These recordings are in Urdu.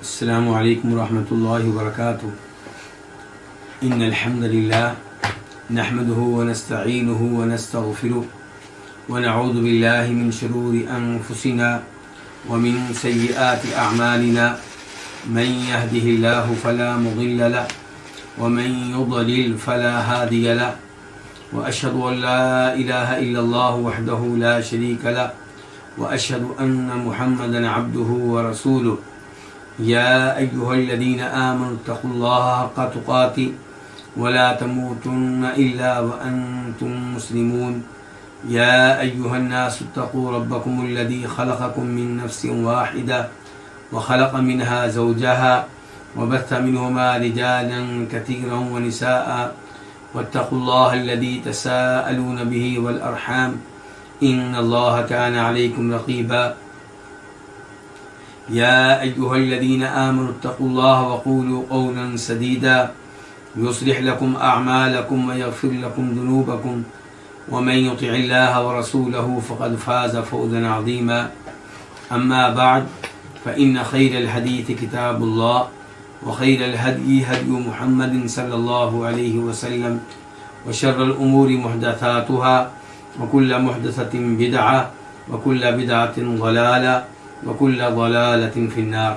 السلام علیکم ورحمۃ اللہ وبرکاتہ ان الحمد للہ نحمده ونستعینه ونستغفره ونعوذ باللہ من شرور انفسنا ومن سیئات اعمالنا من يهده الله فلا مضل له ومن يضلل فلا هادي له واشهد ان لا اله الا الله وحده لا شريك له واشهد ان محمدا عبده ورسوله يا أيها الذين آمنوا اتقوا الله حق تقاته ولا تموتن إلا وأنتم مسلمون يا أيها الناس اتقوا ربكم الذي خلقكم من نفس واحدة وخلق منها زوجها وبث منهما رجالا كثيرا ونساء واتقوا الله الذي تساءلون به والأرحام إن الله كان عليكم رقيبا يا أيها الذين آمنوا اتقوا الله وقولوا قولا سديدا يصلح لكم أعمالكم ويغفر لكم ذنوبكم ومن يطع الله ورسوله فقد فاز فوزا عظيما أما بعد فإن خير الحديث كتاب الله وخير الهدي هدي محمد صلى الله عليه وسلم وشر الأمور محدثاتها وكل محدثة بدعة وكل بدعة ضلالة وكل ضلالة في النار.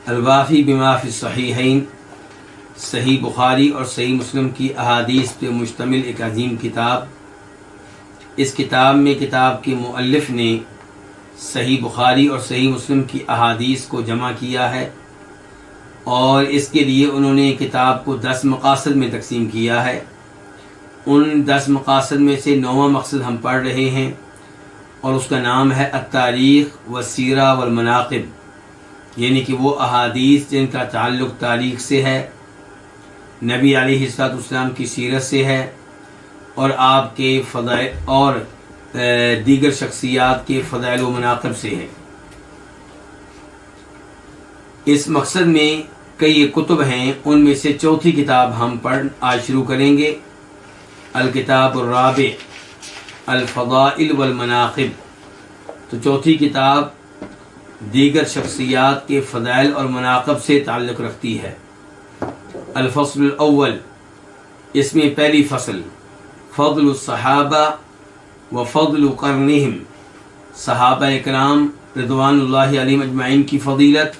الوافی بما فی الصحیحین، صحیح بخاری اور صحیح مسلم کی احادیث پہ مشتمل ایک عظیم کتاب. اس کتاب میں کتاب کے مؤلف نے صحیح بخاری اور صحیح مسلم کی احادیث کو جمع کیا ہے، اور اس کے لیے انہوں نے کتاب کو 10 مقاصد میں تقسیم کیا ہے. ان 10 مقاصد میں سے 9واں مقصد ہم پڑھ رہے ہیں، اور اس کا نام ہے التاریخ والسیرہ والمناقب، یعنی کہ وہ احادیث جن کا تعلق تاریخ سے ہے، نبی علیہ الصلوۃ والسلام کی سیرت سے ہے، اور آپ کے فضائل اور دیگر شخصیات کے فضائل و مناقب سے ہے. اس مقصد میں کئی کتب ہیں، ان میں سے چوتھی کتاب ہم آج شروع کریں گے. الکتاب الرابع الفضائل والمناقب. تو چوتھی کتاب دیگر شخصیات کے فضائل اور مناقب سے تعلق رکھتی ہے. الفصل الاول، اس میں پہلی فصل فضل الصحابہ و فضل قرنہم، صحابہ اکرام رضوان اللہ علیہم اجمعین کی فضیلت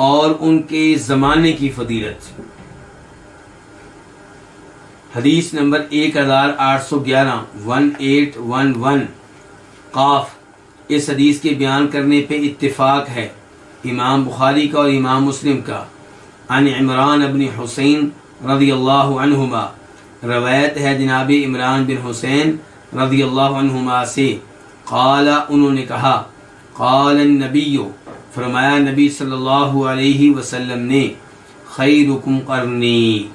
اور ان کے زمانے کی فضیلت. حدیث نمبر 1811 1811 قاف. اس حدیث کے بیان کرنے پہ اتفاق ہے امام بخاری کا اور امام مسلم کا. عن عمران بن حسین رضی اللہ عنہما، روایت ہے جناب عمران بن حسین رضی اللہ عنہما سے. قال، انہوں نے کہا، قال النبی، فرمایا نبی صلی اللہ علیہ وسلم نے، خیرکم قرنی،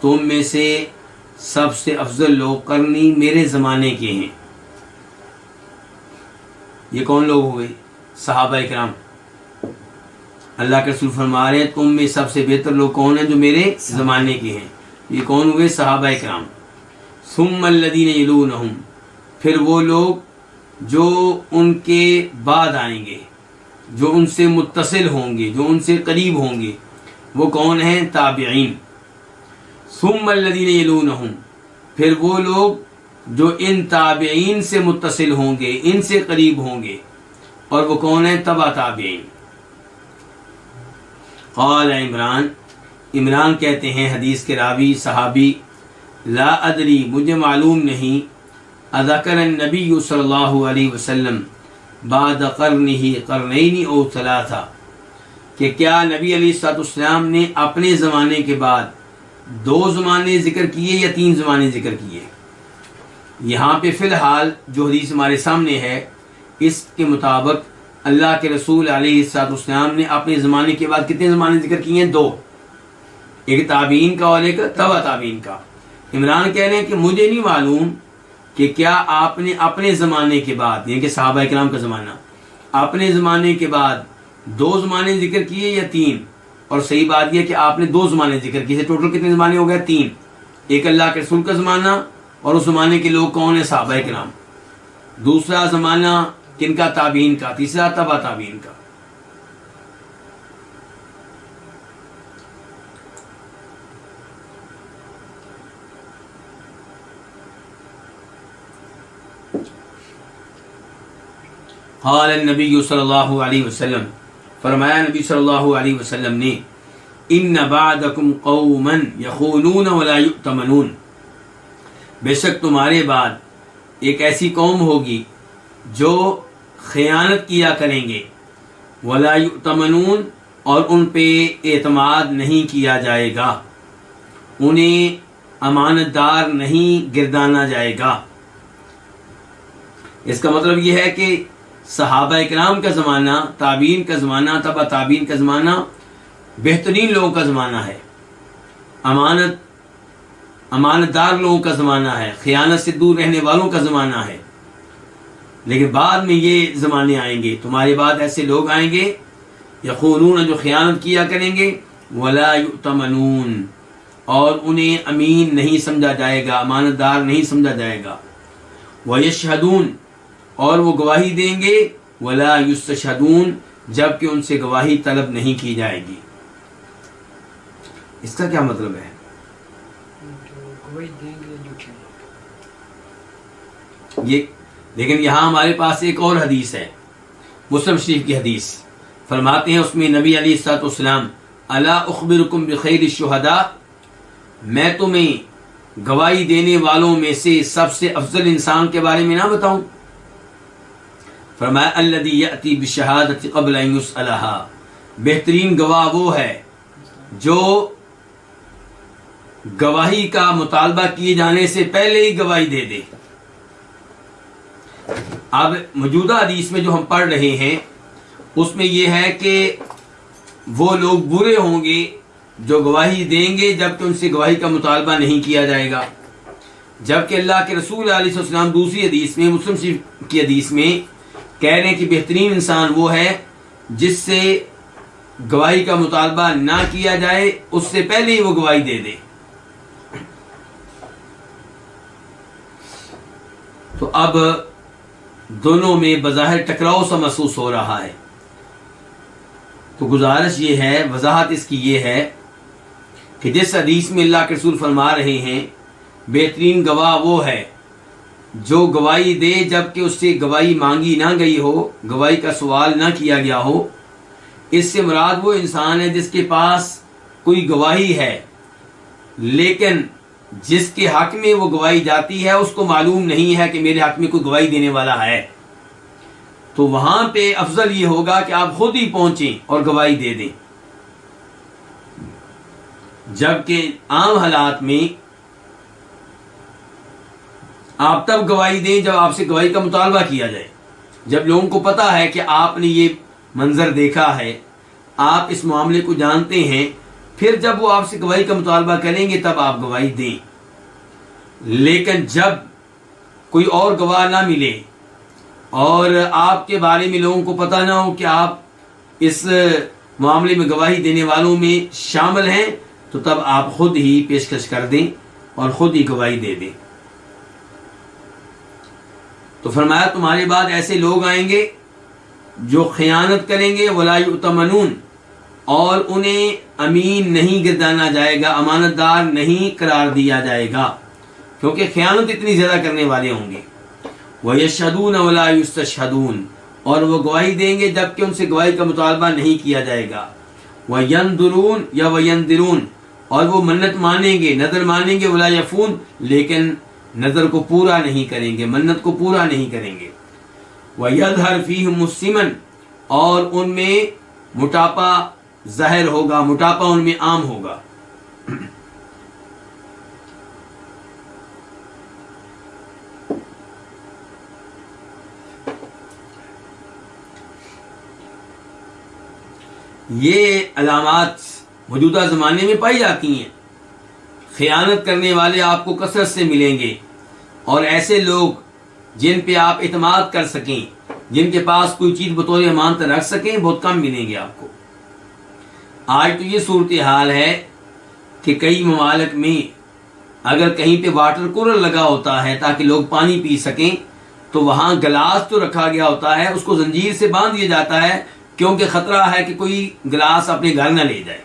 تم میں سے سب سے افضل لوگ قرنی میرے زمانے کے ہیں. یہ کون لوگ ہوئے؟ صحابہ اکرام. اللہ کے رسول فرما رہے ہیں تم میں سب سے بہتر لوگ کون ہیں؟ جو میرے زمانے کے ہیں. یہ کون ہوئے؟ صحابہ اکرام. ثم الذین یلونہم، پھر وہ لوگ جو ان کے بعد آئیں گے، جو ان سے متصل ہوں گے، جو ان سے قریب ہوں گے، وہ کون ہیں؟ تابعین. ثم الذین یلونہم، پھر وہ لوگ جو ان تابعین سے متصل ہوں گے، ان سے قریب ہوں گے، اور وہ کون ہیں؟ تبع تابعین. قال عمران، عمران کہتے ہیں حدیث کے راوی صحابی، لا ادری، مجھے معلوم نہیں، اذکر النبی صلی اللہ علیہ وسلم بعد قرنہ قرنین او ثلاثہ، کہ کیا نبی علیہ الصلوۃ والسلام نے اپنے زمانے کے بعد 2 زمانے ذکر کیے یا 3 زمانے ذکر کیے؟ یہاں پہ فی الحال جو حدیث ہمارے سامنے ہے، اس کے مطابق اللہ کے رسول علیہ الصلوۃ والسلام نے اپنے زمانے کے بعد کتنے زمانے ذکر کیے ہیں؟ 2، ایک تابعین کا اور ایک تبع تابعین کا. عمران کہہ رہے ہیں کہ مجھے نہیں معلوم کہ کیا آپ نے اپنے زمانے کے بعد، یعنی کہ صحابہ کرام کا زمانہ، اپنے زمانے کے بعد 2 زمانے ذکر کیے یا 3؟ اور صحیح بات یہ کہ آپ نے 2 زمانے ذکر کیے، ٹوٹل کتنے زمانے ہو گئے؟ 3۔ ایک اللہ کے رسول کا زمانہ، اور اس زمانے کے لوگ کون ہیں؟ صحابہ کرام۔ دوسرا زمانہ کن کا؟ تابعین کا۔ تیسرا تبع تابعین کا۔ قال النبی صلی اللہ علیہ وسلم، فرمایا نبی صلی اللہ علیہ وسلم نے، ان بعدکم قوما یخونون ولا یؤتمنون، بے شک تمہارے بعد ایک ایسی قوم ہوگی جو خیانت کیا کریں گے، ولا یؤتمنون، اور ان پہ اعتماد نہیں کیا جائے گا، انہیں امانت دار نہیں گردانا جائے گا۔ اس کا مطلب یہ ہے کہ صحابہ کرام کا زمانہ، تابعین کا زمانہ، تبع تابعین کا زمانہ بہترین لوگوں کا زمانہ ہے، امانت دار لوگوں کا زمانہ ہے، خیانت سے دور رہنے والوں کا زمانہ ہے۔ لیکن بعد میں یہ زمانے آئیں گے، تمہارے بعد ایسے لوگ آئیں گے یخونون، جو خیانت کیا کریں گے، ولا یؤتمنون، اور انہیں امین نہیں سمجھا جائے گا، امانت دار نہیں سمجھا جائے گا، ویشہدون، اور وہ گواہی دیں گے، ولا یستشہدون، جبکہ ان سے گواہی طلب نہیں کی جائے گی۔ اس کا کیا مطلب ہے؟ یہ لیکن یہاں ہمارے پاس ایک اور حدیث ہے، مسلم شریف کی حدیث، فرماتے ہیں اس میں نبی علیہ الصلوۃ والسلام، الا اخبرکم بخیر الشہداء، میں تمہیں گواہی دینے والوں میں سے سب سے افضل انسان کے بارے میں نہ بتاؤں؟ فرمایا الذی یأتی بالشہادۃ قبل ان یسألھا، بہترین گواہ وہ ہے جو گواہی کا مطالبہ کیے جانے سے پہلے ہی گواہی دے دے۔ اب موجودہ حدیث میں جو ہم پڑھ رہے ہیں اس میں یہ ہے کہ وہ لوگ برے ہوں گے جو گواہی دیں گے جبکہ ان سے گواہی کا مطالبہ نہیں کیا جائے گا، جبکہ اللہ کے رسول علیہ السلام دوسری حدیث میں، مسلم شریف کی حدیث میں کہہ رہے ہیں کہ بہترین انسان وہ ہے جس سے گواہی کا مطالبہ نہ کیا جائے، اس سے پہلے ہی وہ گواہی دے دے۔ تو اب دونوں میں بظاہر ٹکراؤ سا محسوس ہو رہا ہے، تو گزارش یہ ہے، وضاحت اس کی یہ ہے کہ جس حدیث میں اللہ کے رسول فرما رہے ہیں بہترین گواہ وہ ہے جو گواہی دے جبکہ اس سے گواہی مانگی نہ گئی ہو، گواہی کا سوال نہ کیا گیا ہو، اس سے مراد وہ انسان ہے جس کے پاس کوئی گواہی ہے لیکن جس کے حق میں وہ گواہی جاتی ہے اس کو معلوم نہیں ہے کہ میرے حق میں کوئی گواہی دینے والا ہے، تو وہاں پہ افضل یہ ہوگا کہ آپ خود ہی پہنچیں اور گواہی دے دیں، جبکہ عام حالات میں آپ تب گواہی دیں جب آپ سے گواہی کا مطالبہ کیا جائے، جب لوگوں کو پتا ہے کہ آپ نے یہ منظر دیکھا ہے، آپ اس معاملے کو جانتے ہیں، پھر جب وہ آپ سے گواہی کا مطالبہ کریں گے تب آپ گواہی دیں۔ لیکن جب کوئی اور گواہ نہ ملے اور آپ کے بارے میں لوگوں کو پتہ نہ ہو کہ آپ اس معاملے میں گواہی دینے والوں میں شامل ہیں، تو تب آپ خود ہی پیشکش کر دیں اور خود ہی گواہی دے دیں۔ تو فرمایا تمہارے بعد ایسے لوگ آئیں گے جو خیانت کریں گے، ولا یؤتمنون، اور انہیں امین نہیں گردانا جائے گا، امانت دار نہیں قرار دیا جائے گا، کیونکہ خیانت اتنی زیادہ کرنے والے ہوں گے۔ وَيَشْهَدُونَ وَلَا يُسْتَشْهَدُونَ، اور وہ گواہی دیں گے جبکہ ان سے گواہی کا مطالبہ نہیں کیا جائے گا۔ وَيَنْذُرُونَ یا وَيَنْذِرُونَ، اور وہ منت مانیں گے، نظر مانیں گے، وَلَا يَفُونَ، لیکن نظر کو پورا نہیں کریں گے، منت کو پورا نہیں کریں گے۔ وَيَظْهَرْ فِيهِمُ السِّمَنُ، اور ان میں موٹاپا ظاہر ہوگا، موٹاپا ان میں عام ہوگا۔ یہ علامات موجودہ زمانے میں پائی جاتی ہیں، خیانت کرنے والے آپ کو کثرت سے ملیں گے، اور ایسے لوگ جن پہ آپ اعتماد کر سکیں، جن کے پاس کوئی چیز بطور امانت رکھ سکیں، بہت کم ملیں گے آپ کو۔ آج تو یہ صورتحال ہے کہ کئی ممالک میں اگر کہیں پہ واٹر کولر لگا ہوتا ہے تاکہ لوگ پانی پی سکیں، تو وہاں گلاس جو رکھا گیا ہوتا ہے اس کو زنجیر سے باندھ دیا جاتا ہے، کیونکہ خطرہ ہے کہ کوئی گلاس اپنے گھر نہ لے جائے۔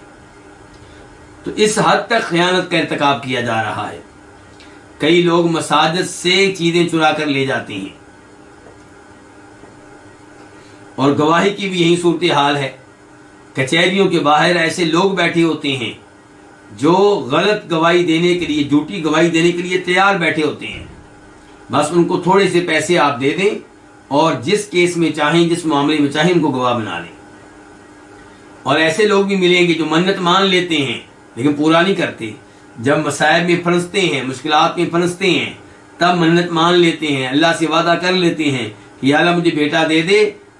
تو اس حد تک خیانت کا ارتکاب کیا جا رہا ہے۔ کئی لوگ مساجد سے چیزیں چرا کر لے جاتے ہیں، اور گواہی کی بھی یہی صورتحال ہے۔ کچہریوں کے باہر ایسے لوگ بیٹھے ہوتے ہیں جو غلط گواہی دینے کے لیے، جھوٹی گواہی دینے کے لیے تیار بیٹھے ہوتے ہیں، بس ان کو تھوڑے سے پیسے آپ دے دیں اور جس کیس میں چاہیں، جس معاملے میں چاہیں، ان کو گواہ بنا لیں۔ اور ایسے لوگ بھی ملیں گے جو منت مان لیتے ہیں لیکن پورا نہیں کرتے۔ جب مسائب میں پھنستے ہیں، مشکلات میں پھنستے ہیں، تب منت مان لیتے ہیں، اللہ سے وعدہ کر لیتے ہیں کہ یا اللہ مجھے بیٹا دے دے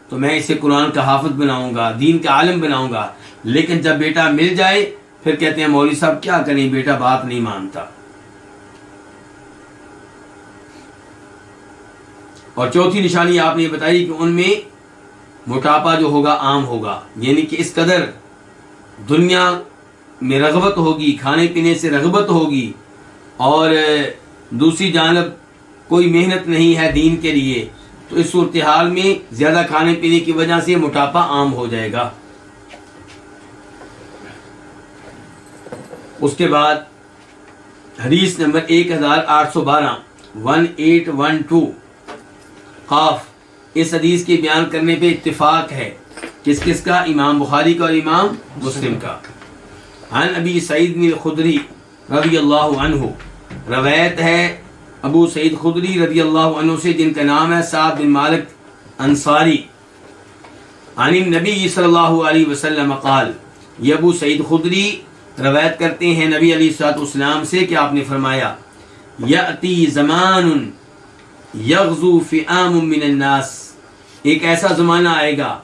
تو میں اسے قرآن کا حافظ بناؤں گا، دین کا عالم بناؤں گا۔ لیکن جب بیٹا مل جائے پھر کہتے ہیں مولوی صاحب کیا کریں، بیٹا بات نہیں مانتا۔ اور چوتھی نشانی آپ نے یہ بتائی کہ ان میں موٹاپا جو ہوگا عام ہوگا، یعنی کہ اس قدر دنیا میں رغبت ہوگی، کھانے پینے سے رغبت ہوگی، اور دوسری جانب کوئی محنت نہیں ہے دین کے لیے، تو اس صورتحال میں زیادہ کھانے پینے کی وجہ سے موٹاپا عام ہو جائے گا۔ اس کے بعد حدیث نمبر 1812 1812 قاف، اس حدیث کے بیان کرنے پہ اتفاق ہے، کس کس کا؟ امام بخاری کا اور امام مسلم کا۔ عن ابی سعید الخدری رضی اللہ عنہ، روایت ہے ابو سعید خدری رضی اللہ عنہ سے، جن کا نام ہے سعد بن مالک انصاری۔ عن النبی صلی اللہ علیہ وسلم قال، یہ ابو سعید خدری روایت کرتے ہیں نبی علیہ الصلوۃ والسلام سے کہ آپ نے فرمایا، یأتی زمان یغزو فئام من الناس، ایک ایسا زمانہ آئے گا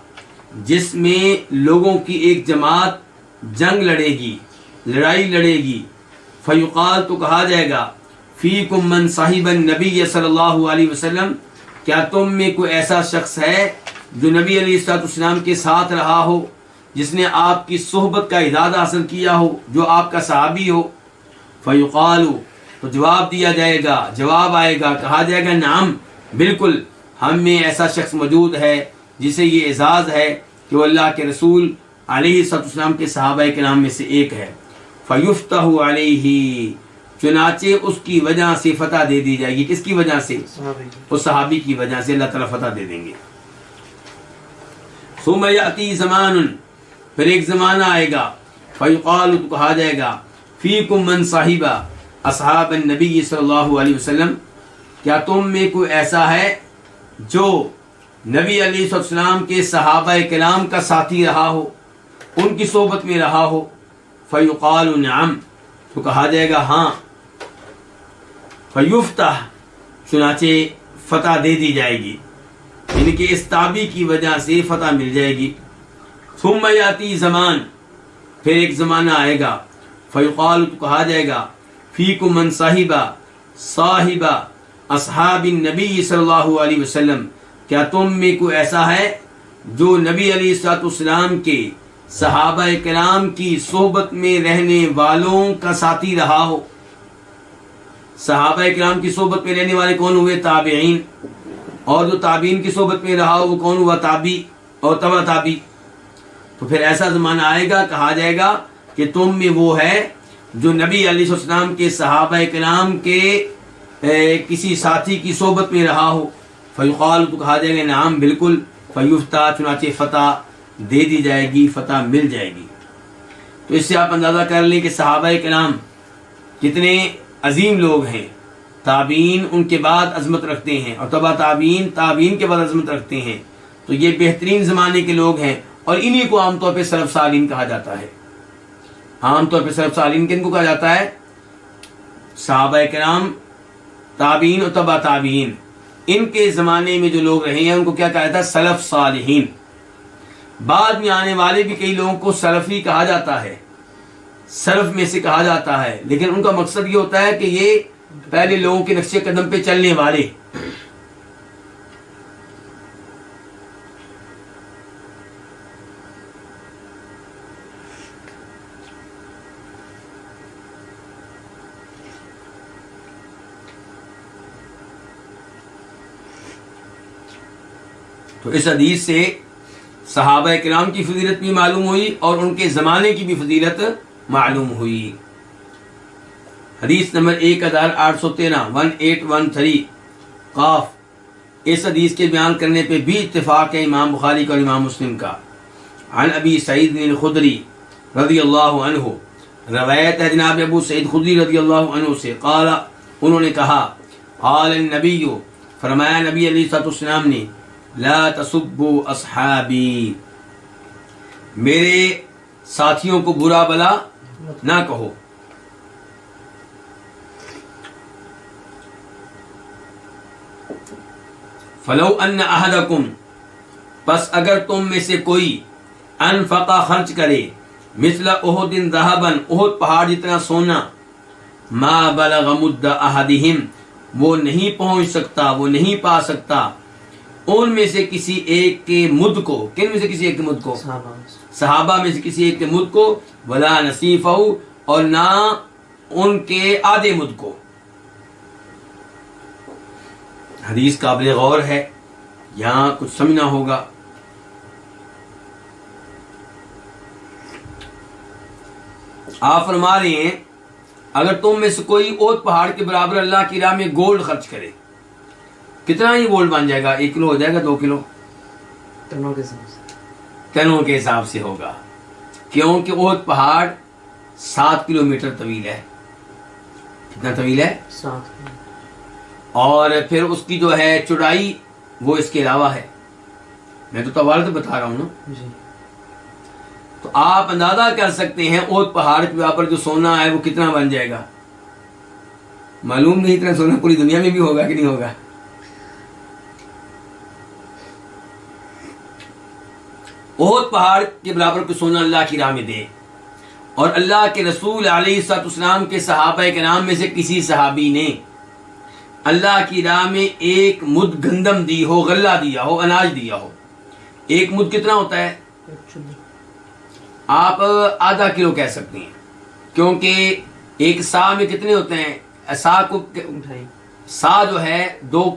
جس میں لوگوں کی ایک جماعت جنگ لڑے گی، لڑائی لڑے گی۔ فیقال، تو کہا جائے گا، فیکم من صاحب النبی صلی اللہ علیہ وسلم، کیا تم میں کوئی ایسا شخص ہے جو نبی علیہ الصلوۃ والسلام کے ساتھ رہا ہو، جس نے آپ کی صحبت کا اعداد حاصل کیا ہو، جو آپ کا صحابی ہو؟ فیقال، تو جواب دیا جائے گا، جواب آئے گا، کہا جائے گا نعم، بالکل ہم میں ایسا شخص موجود ہے جسے یہ اعزاز ہے کہ وہ اللہ کے رسول علیہ السلام کے صحابہ کرام میں سے ایک ہے۔ فیفتح علیہ، چنانچہ اس کی وجہ سے فتح دے دی جائے گی۔ کس کی وجہ سے؟ اس صحابی کی وجہ سے اللہ تعالیٰ فتح دے دیں گے۔ ثم یأتی زمان، پھر ایک زمانہ آئے گا، فیقال، تو کہا جائے گا، فیکم من صاحب اصحاب النبی صلی اللہ علیہ وسلم، کیا تم میں کوئی ایسا ہے جو نبی علیہ السلام کے صحابہ کرام کا ساتھی رہا ہو، ان کی صحبت میں رہا ہو؟ فیقال نعم، تو کہا جائے گا ہاں۔ فیفتح، چنانچہ فتح دے دی جائے گی، یعنی کہ اس تابع کی وجہ سے فتح مل جائے گی۔ ثم یاتی زمان، پھر ایک زمانہ آئے گا، فیقال، تو کہا جائے گا، فیکم من صاحب اصحاب النبی صلی اللہ علیہ وسلم، کیا تم میں کوئی ایسا ہے جو نبی علیہ الصلوۃ والسلام کے صحابہ کرام کی صحبت میں رہنے والوں کا ساتھی رہا ہو؟ صحابہ کرام کی صحبت میں رہنے والے کون ہوئے؟ تابعین، اور جو تابعین کی صحبت میں رہا ہو وہ کون ہوا؟ تابعی اور تبع تابعی۔ تو پھر ایسا زمانہ آئے گا، کہا جائے گا کہ تم میں وہ ہے جو نبی علیہ السلام کے صحابہ کرام کے کسی ساتھی کی صحبت میں رہا ہو؟ فیقال، تو کہا جائے گا نعم، بالکل۔ فیفتح، چنانچہ فتح دے دی جائے گی، فتح مل جائے گی۔ تو اس سے آپ اندازہ کر لیں کہ صحابہ کرام کتنے عظیم لوگ ہیں۔ تابعین ان کے بعد عظمت رکھتے ہیں، اور تبع تابعین تابعین کے بعد عظمت رکھتے ہیں۔ تو یہ بہترین زمانے کے لوگ ہیں، اور انہی کو عام طور پہ سلف صالحین کہا جاتا ہے۔ عام طور پہ سلف صالحین کن کو کہا جاتا ہے؟ صحابہ کرام، تابعین اور تبع تابعین، ان کے زمانے میں جو لوگ رہے ہیں ان کو کیا کہا جاتا ہے؟ سلف صالحین۔ بعد میں آنے والے بھی کئی لوگوں کو سلفی کہا جاتا ہے، سلف میں سے کہا جاتا ہے، لیکن ان کا مقصد یہ ہوتا ہے کہ یہ پہلے لوگوں کے نقش قدم پہ چلنے والے. تو اس حدیث سے صحابہ کرام کی فضیلت بھی معلوم ہوئی اور ان کے زمانے کی بھی فضیلت معلوم ہوئی. حدیث نمبر 1813 1813 قاف. اس حدیث کے بیان کرنے پہ بھی اتفاق ہے امام بخاری کا اور امام مسلم کا. عن ابی سعید الخدری رضی اللہ عنہ، روایت ہے جناب ابو سعید خدری رضی اللہ عنہ سے، قال، انہوں نے کہا، قال النبی، فرمایا نبی علیہ الصلوۃ والسلام نے، لا تسبوا اصحابی، میرے ساتھیوں کو برا بلا نہ کہو. فلو ان احدکم، پس اگر تم میں سے کوئی، انفقا خرچ کرے، مثل احد ذهبا، احد پہاڑ جتنا سونا، ما بلغ مد احدہم، وہ نہیں پہنچ سکتا، وہ نہیں پا سکتا ان میں سے کسی ایک کے مد کو. کن میں سے کسی ایک کے مد کو؟ صحابہ میں سے کسی ایک کے مد کو. ولا نصیفہ، اور نہ ان کے آدھے مد کو. حدیث قابل غور ہے، یہاں کچھ سمجھنا ہوگا. آپ فرما رہے ہیں اگر تم میں سے کوئی اوت پہاڑ کے برابر اللہ کی راہ میں گولڈ خرچ کرے، کتنا ہی گولڈ بن جائے گا؟ 1 کلو ہو جائے گا؟ 2 کلو؟ ٹنوں کے حساب سے ہوگا، کیونکہ اوت پہاڑ 7 کلومیٹر طویل ہے. کتنا طویل ہے؟ 7. اور پھر اس کی جو ہے چوڑائی وہ اس کے علاوہ ہے. میں تو طوال تو بتا رہا ہوں نا. تو آپ اندازہ کر سکتے ہیں اوت پہاڑ کے اوپر جو سونا ہے وہ کتنا بن جائے گا. معلوم نہیں اتنا سونا پوری دنیا میں بھی ہوگا کہ نہیں ہوگا. احد پہاڑ کے برابر کو سونا اللہ کی راہ میں دے. اور اللہ کے رسول علیہ الصلوۃ والسلام کے صحابہ کرام میں سے کسی صحابی نے اللہ کی راہ میں 1 مد گندم دی ہو، غلہ دیا ہو، اناج دیا ہو. 1 مد کتنا ہوتا ہے؟ آپ آدھا کلو کہہ سکتے ہیں، کیونکہ 1 سا میں کتنے ہوتے ہیں؟ سا جو ہے 2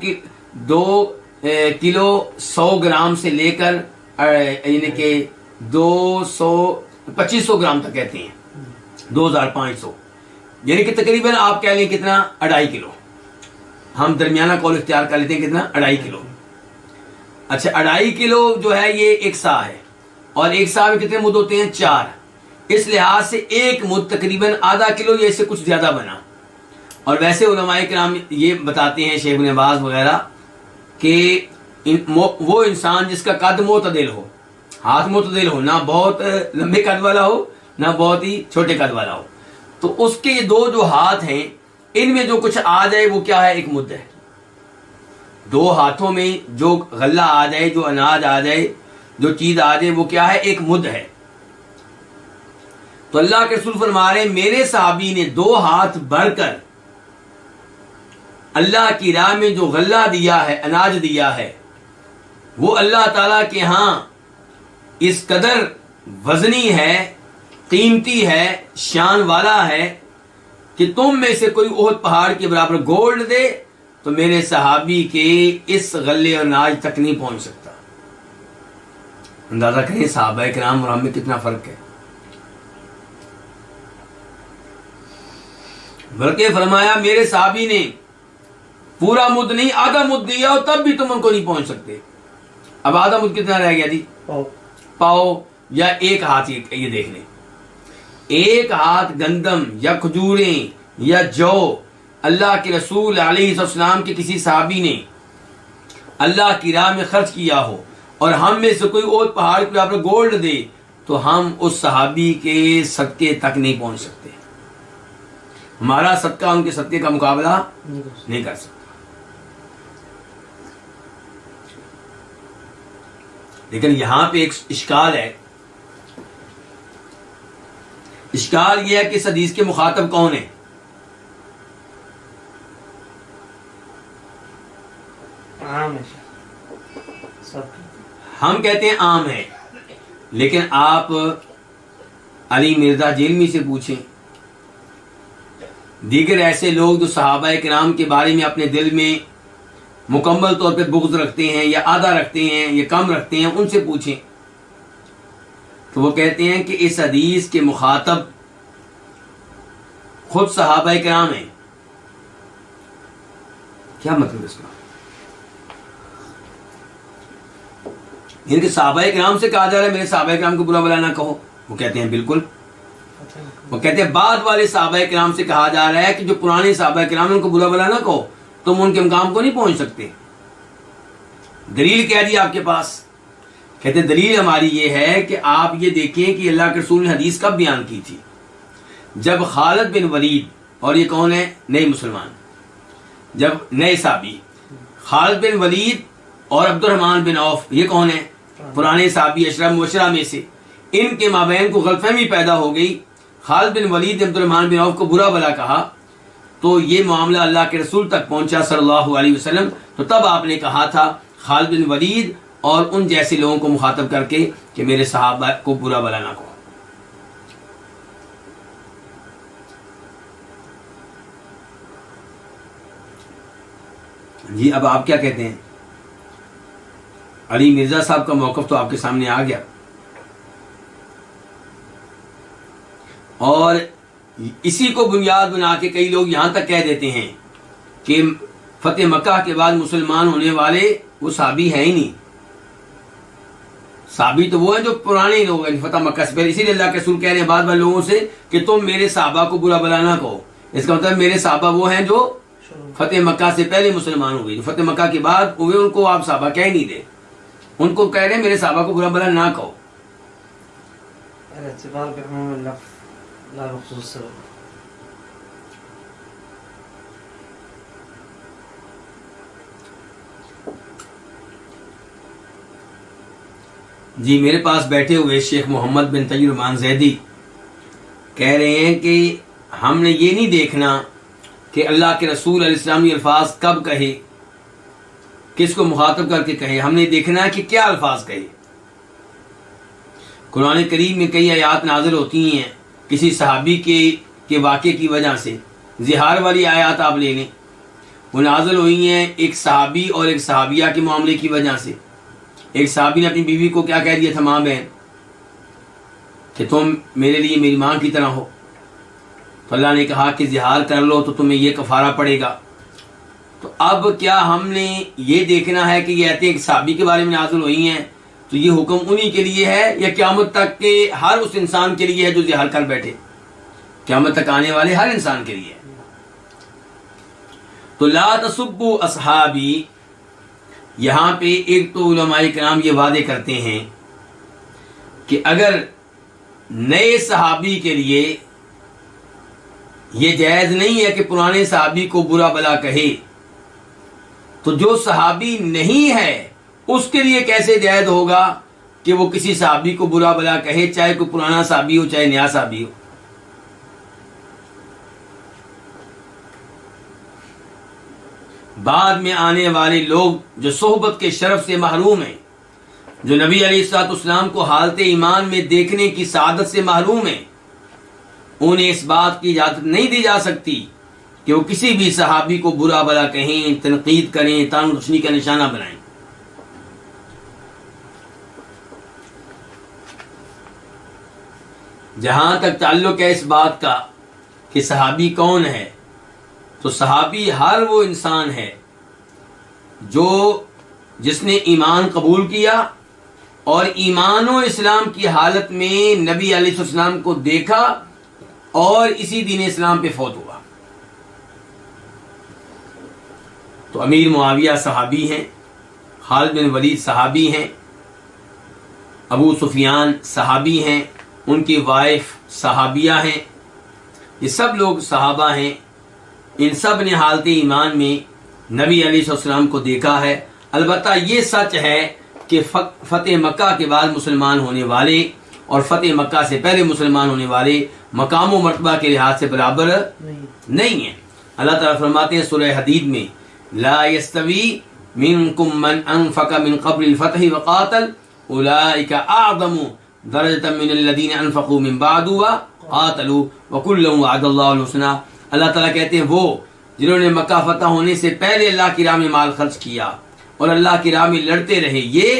کلو 100 گرام سے لے کر یعنی کہ 2500 گرام تک کہتے ہیں، 2500، یعنی کہ تقریباً آپ کہہ لیں کتنا؟ 2.5 کلو. ہم درمیانہ قول اختیار کر لیتے ہیں، کتنا؟ 2.5 کلو. اچھا 2.5 کلو جو ہے یہ 1 سا ہے، اور 1 سا میں کتنے مد ہوتے ہیں؟ 4. اس لحاظ سے 1 مد تقریباً آدھا کلو یا اس سے کچھ زیادہ بنا. اور ویسے علماء کرام یہ بتاتے ہیں، شیخ ابن باز وغیرہ، کہ وہ انسان جس کا قد معتدل ہو، ہاتھ معتدل ہو، نہ بہت لمبے قد والا ہو نہ بہت ہی چھوٹے قد والا ہو، تو اس کے یہ 2 جو ہاتھ ہیں ان میں جو کچھ آ جائے وہ کیا ہے؟ 1 مد ہے. 2 ہاتھوں میں جو غلہ آ جائے، جو اناج آ جائے، جو چیز آ جائے، وہ کیا ہے؟ 1 مد ہے. تو اللہ کے رسول فرما رہے ہیں میرے صحابی نے 2 ہاتھ بھر کر اللہ کی راہ میں جو غلہ دیا ہے، اناج دیا ہے، وہ اللہ تعالیٰ کے ہاں اس قدر وزنی ہے، قیمتی ہے، شان والا ہے کہ تم میں سے کوئی احد پہاڑ کے برابر گولڈ دے تو میرے صحابی کے اس غلے اور اناج تک نہیں پہنچ سکتا. اندازہ کریں صحابہ کرام اور ہم میں کتنا فرق ہے. بلکہ فرمایا میرے صحابی نے پورا مد نہیں، آدھا مد دیا اور تب بھی تم ان کو نہیں پہنچ سکتے. اب آدھا مد کتنا رہ گیا جی؟ پاؤ یا 1 ہاتھ. یہ دیکھ لیں، 1 ہاتھ گندم یا کھجوریں یا جو اللہ کے رسول علیہ السلام کے کسی صحابی نے اللہ کی راہ میں خرچ کیا ہو اور ہم میں سے کوئی اور پہاڑ کے برابر گولڈ دے تو ہم اس صحابی کے صدقے تک نہیں پہنچ سکتے. ہمارا صدقہ ان کے صدقے کا مقابلہ نہیں کر سکتا. لیکن یہاں پہ ایک اشکال ہے اشکال یہ ہے کہ اس حدیث کے مخاطب کون ہیں؟ عام ہے سب، ہم کہتے ہیں عام ہے، لیکن آپ علی مرزا جیلمی سے پوچھیں، دیگر ایسے لوگ جو صحابہ کرام کے بارے میں اپنے دل میں مکمل طور پہ بغض رکھتے ہیں یا آدھا رکھتے ہیں یا کم رکھتے ہیں، ان سے پوچھیں تو وہ کہتے ہیں کہ اس حدیث کے مخاطب خود صحابہ کرام ہیں۔ کیا مطلب اس کا؟ ان کے صحابہ کرام سے کہا جا رہا ہے میرے صحابہ کرام کو برا بلا نہ کہو، وہ کہتے ہیں بالکل، وہ کہتے ہیں بعد والے صحابہ کرام سے کہا جا رہا ہے کہ جو پرانے صحابہ کرام ان کو برا بلا نہ کہو، تم ان کے مقام کو نہیں پہنچ سکتے۔ دلیل کہہ دی آپ کے پاس، کہتے ہیں دلیل ہماری یہ ہے کہ آپ یہ دیکھیں کہ اللہ کے رسول نے حدیث کب بیان کی تھی؟ جب خالد بن ولید، اور یہ کون ہے؟ نئے مسلمان، جب نئے صحابی خالد بن ولید اور عبد الرحمن بن عوف، یہ کون ہیں؟ پرانے صحابی اشرف مبشرہ میں سے، ان کے مابین کو غلط فہمی پیدا ہو گئی، خالد بن ولید عبد الرحمن بن عوف کو برا بلا کہا، تو یہ معاملہ اللہ کے رسول تک پہنچا صلی اللہ علیہ وسلم، تو تب آپ نے کہا تھا خالد بن ولید اور ان جیسے لوگوں کو مخاطب کر کے کہ میرے صحابہ کو برا بلا نہ کہو۔ جی اب آپ کیا کہتے ہیں؟ علی مرزا صاحب کا موقف تو آپ کے سامنے آ گیا، اور اسی کو بنیاد بنا کے کئی لوگ یہاں تک کہہ دیتے ہیں کہ فتح مکہ کے بعد مسلمان ہونے والے وہ صحابی ہیں ہی نہیں، صحابی تو وہ ہیں جو پرانے لوگ ہیں فتح مکہ سے پہلے، اسی لیے اللہ کے رسول کہہ رہے ہیں بعد والے لوگوں سے کہ تم میرے صحابہ کو برا بلا نہ کہو، اس کا مطلب میرے صحابہ وہ ہیں جو فتح مکہ سے پہلے مسلمان ہوئے، جو فتح مکہ کے بعد ہوئے ان کو آپ صحابہ کہہ نہیں دے، ان کو کہہ رہے ہیں میرے صحابہ کو برا بلا نہ کہو۔ اعتبار بعموم اللفظ لا بخصوص السبب۔ جی میرے پاس بیٹھے ہوئے شیخ محمد بن تقی الرحمن زیدی کہہ رہے ہیں کہ ہم نے یہ نہیں دیکھنا کہ اللہ کے رسول علیہ السلام یہ الفاظ کب کہے، کس کو مخاطب کر کے کہے، ہم نے دیکھنا ہے کہ کیا الفاظ کہے۔ قرآن کریم میں کئی آیات نازل ہوتی ہیں کسی صحابی کے واقعے کی وجہ سے، زہار والی آیات آپ لے لیں، وہ نازل ہوئی ہیں ایک صحابی اور ایک صحابیہ کے معاملے کی وجہ سے۔ ایک صحابی نے اپنی بیوی کو کیا کہہ دیا تھا، ماں بہن، کہ تم میرے لیے میری ماں کی طرح ہو، تو اللہ نے کہا کہ زہار کر لو تو تمہیں یہ کفارہ پڑے گا۔ تو اب کیا ہم نے یہ دیکھنا ہے کہ یہ آیتیں ایک صحابی کے بارے میں نازل ہوئی ہیں تو یہ حکم انہی کے لیے ہے، یا قیامت تک کے ہر اس انسان کے لیے ہے جو زہار کر بیٹھے؟ قیامت تک آنے والے ہر انسان کے لیے۔ تو لا تسبوا اصحابی، یہاں پہ ایک تو علماء کرام یہ وعدے کرتے ہیں کہ اگر نئے صحابی کے لیے یہ جائز نہیں ہے کہ پرانے صحابی کو برا بلا کہے، تو جو صحابی نہیں ہے اس کے لیے کیسے جائز ہوگا کہ وہ کسی صحابی کو برا بلا کہے، چاہے کوئی پرانا صحابی ہو چاہے نیا صحابی ہو۔ بعد میں آنے والے لوگ جو صحبت کے شرف سے محروم ہیں، جو نبی علیہ الصلوۃ والسلام کو حالت ایمان میں دیکھنے کی سعادت سے محروم ہیں، انہیں اس بات کی اجازت نہیں دی جا سکتی کہ وہ کسی بھی صحابی کو برا بلا کہیں، تنقید کریں، طعن و تشنیع کا نشانہ بنائیں۔ جہاں تک تعلق ہے اس بات کا کہ صحابی کون ہے، تو صحابی ہر وہ انسان ہے جس نے ایمان قبول کیا اور ایمان و اسلام کی حالت میں نبی علیہ السلام کو دیکھا اور اسی دین اسلام پہ فوت ہوا۔ تو امیر معاویہ صحابی ہیں، خالد بن ولید صحابی ہیں، ابو سفیان صحابی ہیں، ان کی وائف صحابیہ ہیں، یہ سب لوگ صحابہ ہیں۔ ان سب نے حالت ایمان میں نبی علیہ السلام کو دیکھا ہے۔ البتہ یہ سچ ہے کہ فتح مکہ کے بعد مسلمان ہونے والے اور فتح مکہ سے پہلے مسلمان ہونے والے مقام و مرتبہ کے لحاظ سے برابر نہیں ہیں۔ اللہ تعالیٰ فرماتے ہیں سورہ حدید میں لا يستوی منکم من انفق من قبل الفتح وقاتل اولئک اعظم درجۃ من الذین انفقوا من بعد وقاتلوا وکلا وعد اللہ الحسنى۔ اللہ تعالیٰ کہتے ہیں وہ جنہوں نے مکہ فتح ہونے سے پہلے اللہ کی راہ میں مال خرچ کیا اور اللہ کی راہ میں لڑتے رہے، یہ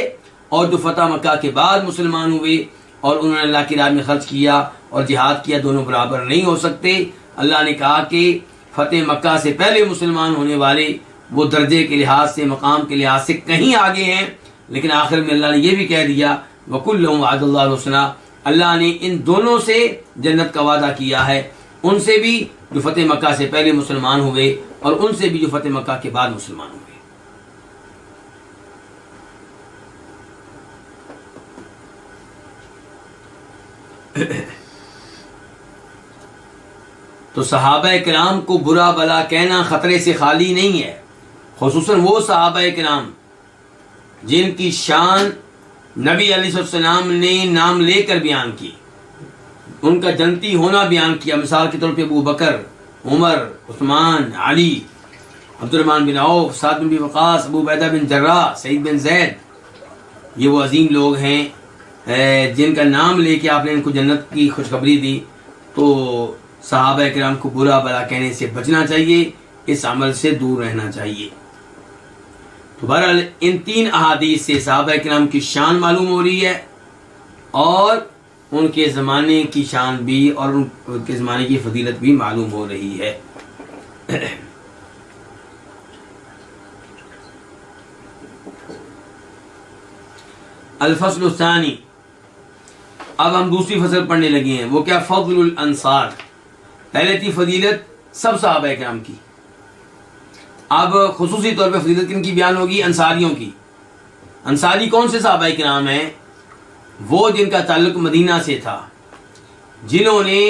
اور جو فتح مکہ کے بعد مسلمان ہوئے اور انہوں نے اللہ کی راہ میں خرچ کیا اور جہاد کیا، دونوں برابر نہیں ہو سکتے۔ اللہ نے کہا کہ فتح مکہ سے پہلے مسلمان ہونے والے وہ درجے کے لحاظ سے، مقام کے لحاظ سے کہیں آگے ہیں، لیکن آخر میں اللہ نے یہ بھی کہہ دیا وَكُلًّا وَعَدَ اللَّهُ الْحُسْنَىٰ، اللہ نے ان دونوں سے جنت کا وعدہ کیا ہے، ان سے بھی جو فتح مکہ سے پہلے مسلمان ہوئے اور ان سے بھی جو فتح مکہ کے بعد مسلمان ہوئے۔ تو صحابہ کرام کو برا بلا کہنا خطرے سے خالی نہیں ہے، خصوصاً وہ صحابہ کرام جن کی شان نبی علیہ السلام نے نام لے کر بیان کی، ان کا جنتی ہونا بیان کیا۔ مثال کے طور پہ ابو بکر، عمر، عثمان، علی، عبد الرحمن بن عوف، سعد بن وقاص، ابو عبیدہ بن جراح، سعید بن زید، یہ وہ عظیم لوگ ہیں جن کا نام لے کے آپ نے ان کو جنت کی خوشخبری دی۔ تو صحابہ کرام کو برا بلا کہنے سے بچنا چاہیے، اس عمل سے دور رہنا چاہیے۔ تو بہرحال ان تین احادیث سے صحابہ کرام کی شان معلوم ہو رہی ہے اور ان کے زمانے کی شان بھی اور ان کے زمانے کی فضیلت بھی معلوم ہو رہی ہے۔ الفصل الثانی، اب ہم دوسری فصل پڑھنے لگے ہیں، وہ کیا؟ فضل الانصار۔ پہلے تھی فضیلت سب صحابہ کرام کی، اب خصوصی طور پہ فضیلت کن کی بیان ہوگی؟ انصاریوں کی۔ انصاری کون سے صحابہ کرام ہیں؟ وہ جن کا تعلق مدینہ سے تھا، جنہوں نے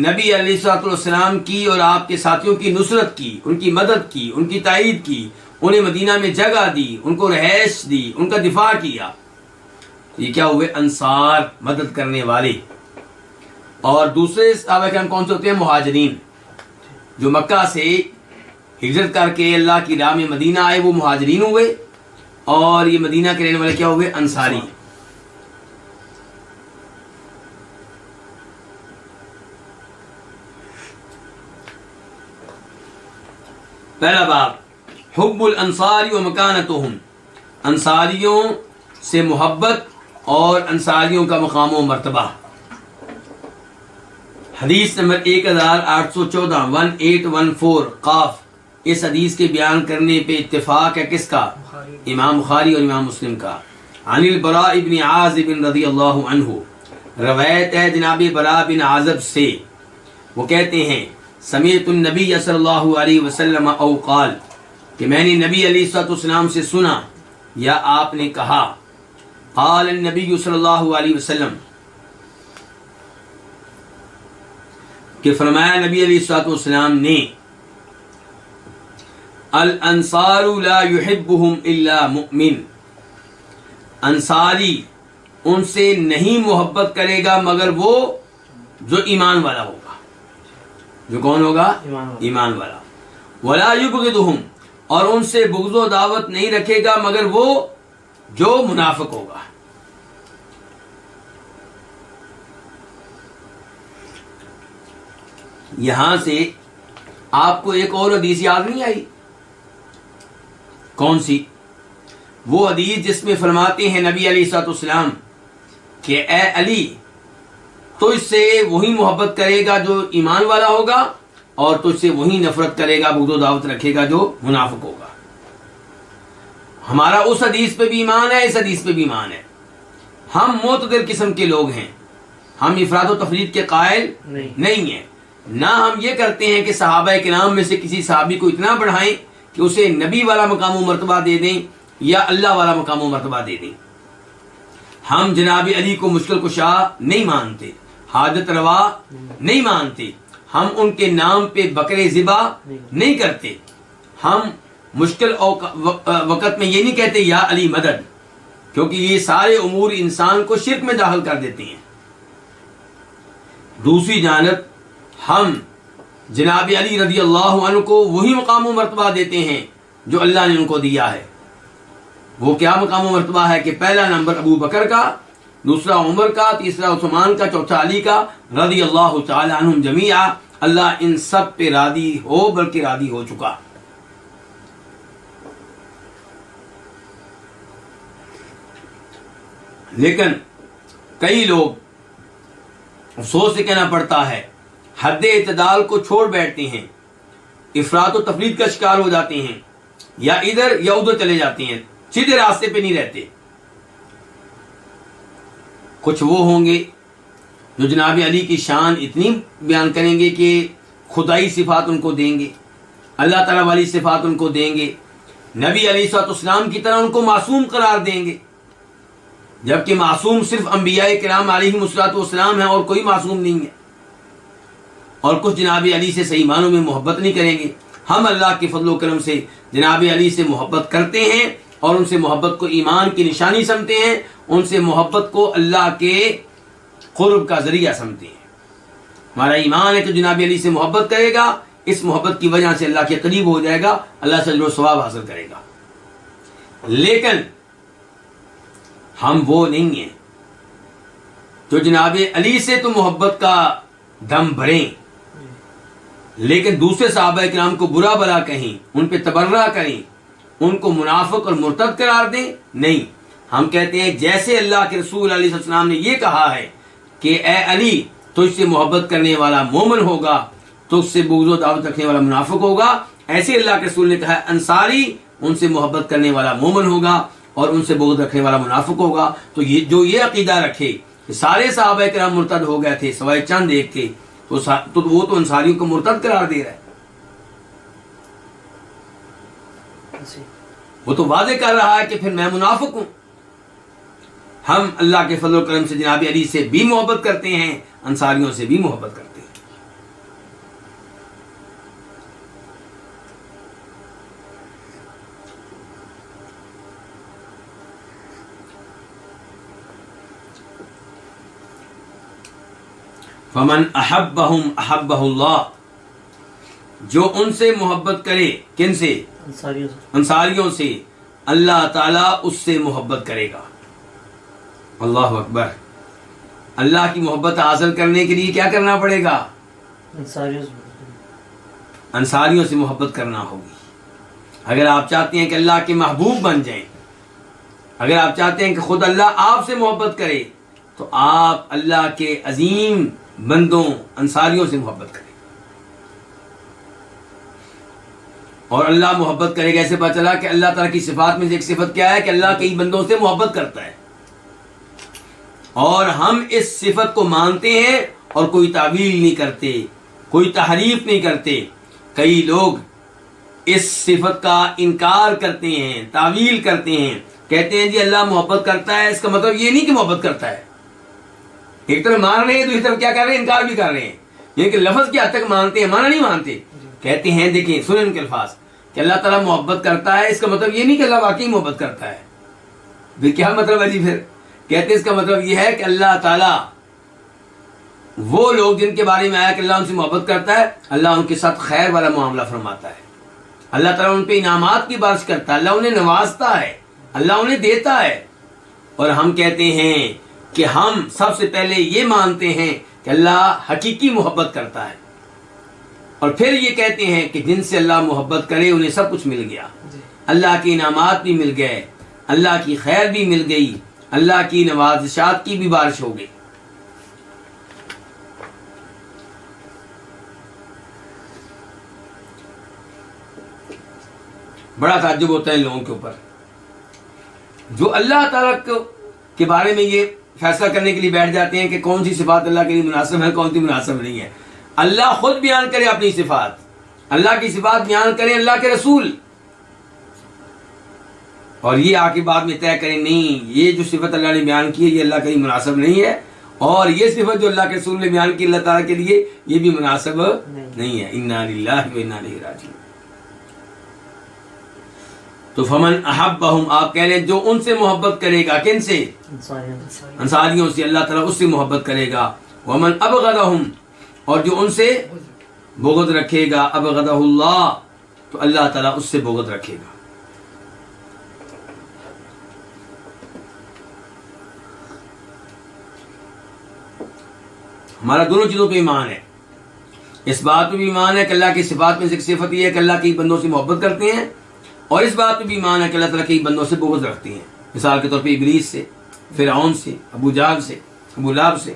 نبی علیہ السلام کی اور آپ کے ساتھیوں کی نصرت کی، ان کی مدد کی، ان کی تائید کی، انہیں مدینہ میں جگہ دی، ان کو رہائش دی، ان کا دفاع کیا۔ یہ کیا ہوئے؟ انصار، مدد کرنے والے۔ اور دوسرے صحابہ کرام کون سے ہوتے ہیں؟ مہاجرین، جو مکہ سے ہجرت کر کے اللہ کی راہ میں مدینہ آئے، وہ مہاجرین ہوئے، اور یہ مدینہ کے رہنے والے کیا ہوئے؟ انصاری۔ پہلا باب، حب الانصار و مکانتہم، انصاریوں سے محبت اور انصاریوں کا مقام و مرتبہ۔ حدیث نمبر 1814 1814 قاف، اس حدیث کے بیان کرنے پہ اتفاق ہے کس کا؟ امام بخاری اور امام مسلم کا۔ عن البراء بن عازب رضی اللہ عنہ، روایت ہے جناب براء بن عازب سے، وہ کہتے ہیں سمعت النبی صلی اللہ علیہ وسلم او قال، کہ میں نے نبی علیہ السلام سے سنا یا آپ نے کہا، قال النبی صلی اللہ علیہ وسلم، کہ فرمایا نبی علیہ السلام نے، الانصار لا يحبهم الا مؤمن، انصاری ان سے نہیں محبت کرے گا مگر وہ جو ایمان والا ہوگا۔ جو کون ہوگا؟ ایمان والا۔ ولا يبغضهم، اور ان سے بغض و دعوت نہیں رکھے گا مگر وہ جو منافق ہوگا۔ یہاں سے آپ کو ایک اور حدیث یاد نہیں آئی؟ کون سی؟ وہ حدیث جس میں فرماتے ہیں نبی علیہ السلام کہ اے علی، تو اس سے وہی محبت کرے گا جو ایمان والا ہوگا، اور تو اس سے وہی نفرت کرے گا، بغض و دعوت رکھے گا جو منافق ہوگا۔ ہمارا اس حدیث پہ بھی ایمان ہے، اس حدیث پہ بھی ایمان ہے۔ ہم معتدل قسم کے لوگ ہیں، ہم افراد و تفرید کے قائل نہیں ہیں۔ نہ ہم یہ کرتے ہیں کہ صحابہ کرام میں سے کسی صحابی کو اتنا بڑھائیں کہ اسے نبی والا مقام و مرتبہ دے دیں یا اللہ والا مقام و مرتبہ دے دیں۔ ہم جناب علی کو مشکل کشا نہیں مانتے، حاجت روا نہیں مانتے، ہم ان کے نام پہ بکرے ذبح نہیں کرتے، ہم مشکل وقت میں یہ نہیں کہتے یا علی مدد، کیونکہ یہ سارے امور انسان کو شرک میں داخل کر دیتے ہیں۔ دوسری جانب ہم جناب علی رضی اللہ عنہ کو وہی مقام و مرتبہ دیتے ہیں جو اللہ نے ان کو دیا ہے۔ وہ کیا مقام و مرتبہ ہے کہ پہلا نمبر ابو بکر کا، دوسرا عمر کا، تیسرا عثمان کا، چوتھا علی کا رضی اللہ تعالی عنہم جمیعا۔ اللہ ان سب پہ راضی ہو، بلکہ راضی ہو چکا۔ لیکن کئی لوگ، افسوس سے کہنا پڑتا ہے، حد اعتدال کو چھوڑ بیٹھتے ہیں، افراط و تفرید کا شکار ہو جاتے ہیں، یا ادھر یا ادھر چلے جاتے ہیں، سیدھے راستے پہ نہیں رہتے۔ کچھ وہ ہوں گے جو جناب علی کی شان اتنی بیان کریں گے کہ خدائی صفات ان کو دیں گے، اللہ تعالیٰ والی صفات ان کو دیں گے، نبی علیہ السلام کی طرح ان کو معصوم قرار دیں گے، جبکہ معصوم صرف انبیاء کرام علیہم السلام ہیں اور کوئی معصوم نہیں ہے۔ اور کچھ جناب علی سے صحیح معنوں میں محبت نہیں کریں گے۔ ہم اللہ کے فضل و کرم سے جناب علی سے محبت کرتے ہیں، اور ان سے محبت کو ایمان کی نشانی سمجھتے ہیں، ان سے محبت کو اللہ کے قرب کا ذریعہ سمجھتے ہیں۔ ہمارا ایمان ہے کہ جناب علی سے محبت کرے گا، اس محبت کی وجہ سے اللہ کے قریب ہو جائے گا، اللہ سے اجر و ثواب حاصل کرے گا۔ لیکن ہم وہ نہیں ہیں جو جناب علی سے تو محبت کا دم بھریں، لیکن دوسرے صحابہ کرام کو برا بلا کہیں، ان پہ تبرہ کریں، ان کو منافق اور مرتد قرار دیں۔ نہیں، ہم کہتے ہیں جیسے اللہ کے رسول علیہ السلام نے یہ کہا ہے کہ اے علی تجھ سے محبت کرنے والا مومن ہوگا، تجھ سے بغض و دعوت رکھنے والا منافق ہوگا، ایسے اللہ کے رسول نے کہا ہے انصاری ان سے محبت کرنے والا مومن ہوگا اور ان سے بغض رکھنے والا منافق ہوگا۔ تو یہ جو یہ عقیدہ رکھے کہ سارے صحابہ کرام مرتد ہو گئے تھے سوائے چند ایک کے، تو وہ تو انصاریوں کو مرتد قرار دے رہا ہے، وہ تو واضح کر رہا ہے کہ پھر میں منافق ہوں۔ ہم اللہ کے فضل و کرم سے جناب علی سے بھی محبت کرتے ہیں، انصاریوں سے بھی محبت کرتے ہیں۔ فمن احبہم احبہ اللہ، جو ان سے محبت کرے، کن سے؟ انصاریوں سے، اللہ تعالیٰ اس سے محبت کرے گا۔ اللہ اکبر۔ اللہ کی محبت حاصل کرنے کے لیے کیا کرنا پڑے گا؟ انصاریوں سے محبت کرنا ہوگی۔ اگر آپ چاہتے ہیں کہ اللہ کے محبوب بن جائیں، اگر آپ چاہتے ہیں کہ خود اللہ آپ سے محبت کرے، تو آپ اللہ کے عظیم بندوں انصاریوں سے محبت کریں۔ اور اللہ محبت کرے گا، ایسے پتہ چلا کہ اللہ تعالیٰ کی صفات میں سے ایک صفت کیا ہے کہ اللہ کئی بندوں سے محبت کرتا ہے، اور ہم اس صفت کو مانتے ہیں اور کوئی تعویل نہیں کرتے، کوئی تحریف نہیں کرتے۔ کئی لوگ اس صفت کا انکار کرتے ہیں، تعویل کرتے ہیں، کہتے ہیں جی اللہ محبت کرتا ہے، اس کا مطلب یہ نہیں کہ محبت کرتا ہے۔ ایک طرف مان رہے ہیں، دوسری طرف کیا کر رہے ہیں؟ انکار بھی کر رہے ہیں، یعنی کہ لفظ کی حد تک مانتے ہیں، مانا نہیں مانتے۔ کہتے ہیں دیکھیں سنیں ان کے الفاظ کہ اللہ تعالیٰ محبت کرتا ہے، اس کا مطلب یہ نہیں کہ اللہ واقعی محبت کرتا ہے۔ پھر کیا مطلب ہے جی؟ پھر کہتے ہیں اس کا مطلب یہ ہے کہ اللہ تعالیٰ وہ لوگ جن کے بارے میں آیا کہ اللہ ان سے محبت کرتا ہے، اللہ ان کے ساتھ خیر والا معاملہ فرماتا ہے، اللہ تعالیٰ ان پہ انعامات کی بارش کرتا ہے، اللہ انہیں نوازتا ہے، اللہ انہیں دیتا ہے۔ اور ہم کہتے ہیں کہ ہم سب سے پہلے یہ مانتے ہیں کہ اللہ حقیقی محبت کرتا ہے، اور پھر یہ کہتے ہیں کہ جن سے اللہ محبت کرے انہیں سب کچھ مل گیا، اللہ کے انعامات بھی مل گئے، اللہ کی خیر بھی مل گئی، اللہ کی نوازشات کی بھی بارش ہو گئی۔ بڑا تعجب ہوتا ہے ان لوگوں کے اوپر جو اللہ تعالیٰ کے بارے میں یہ فیصلہ کرنے کے لیے بیٹھ جاتے ہیں کہ کون سی صفات اللہ کے لیے مناسب ہے، کون سی مناسب نہیں ہے۔ اللہ خود بیان کرے اپنی صفات، اللہ کی صفات بیان کریں اللہ کے رسول، اور یہ آ کے بعد میں طے کریں نہیں یہ جو صفت اللہ نے بیان کی ہے یہ اللہ کے لیے مناسب نہیں ہے، اور یہ صفت جو اللہ کے رسول نے بیان کی اللہ تعالیٰ کے لیے یہ بھی مناسب نہیں ہے۔ انا للہ و انا الیہ راجعون۔ تو فمن احبہم، آپ کہہ لیں جو ان سے محبت کرے گا، کن سے؟ انصاریوں سے، اللہ تعالیٰ اس سے محبت کرے گا۔ ومن ابغضهم، اور جو ان سے بغض رکھے گا، ابغضہ اللہ، تو اللہ تعالیٰ اس سے بغض رکھے گا۔ ہمارا دونوں چیزوں پہ ایمان ہے، اس بات پہ بھی ایمان ہے کہ اللہ کی صفات میں سے ایک صفت یہ ہے کہ اللہ کے بندوں سے محبت کرتے ہیں، اور اس بات پہ بھی ایمان ہے کہ اللہ تعالیٰ کے بندوں سے بغض رکھتے ہیں، مثال کے طور پہ ابلیس سے، فرعون سے، ابو جہل سے، ابو لہب سے۔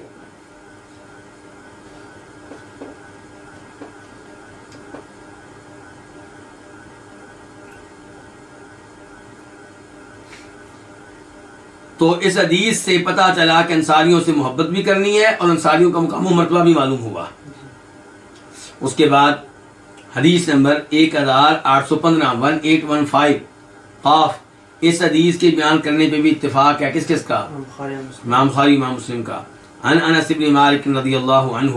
تو اس حدیث سے پتہ چلا کہ انصاریوں سے محبت بھی کرنی ہے اور انصاریوں کا مقام و مرتبہ بھی معلوم ہوا۔ اس کے بعد حدیث نمبر 1815 1815 قاف، اس حدیث کے بیان کرنے پہ بھی اتفاق ہے کس کس کا؟ امام بخاری، امام مسلم کا۔ عن انس بن مالک رضی اللہ عنہ،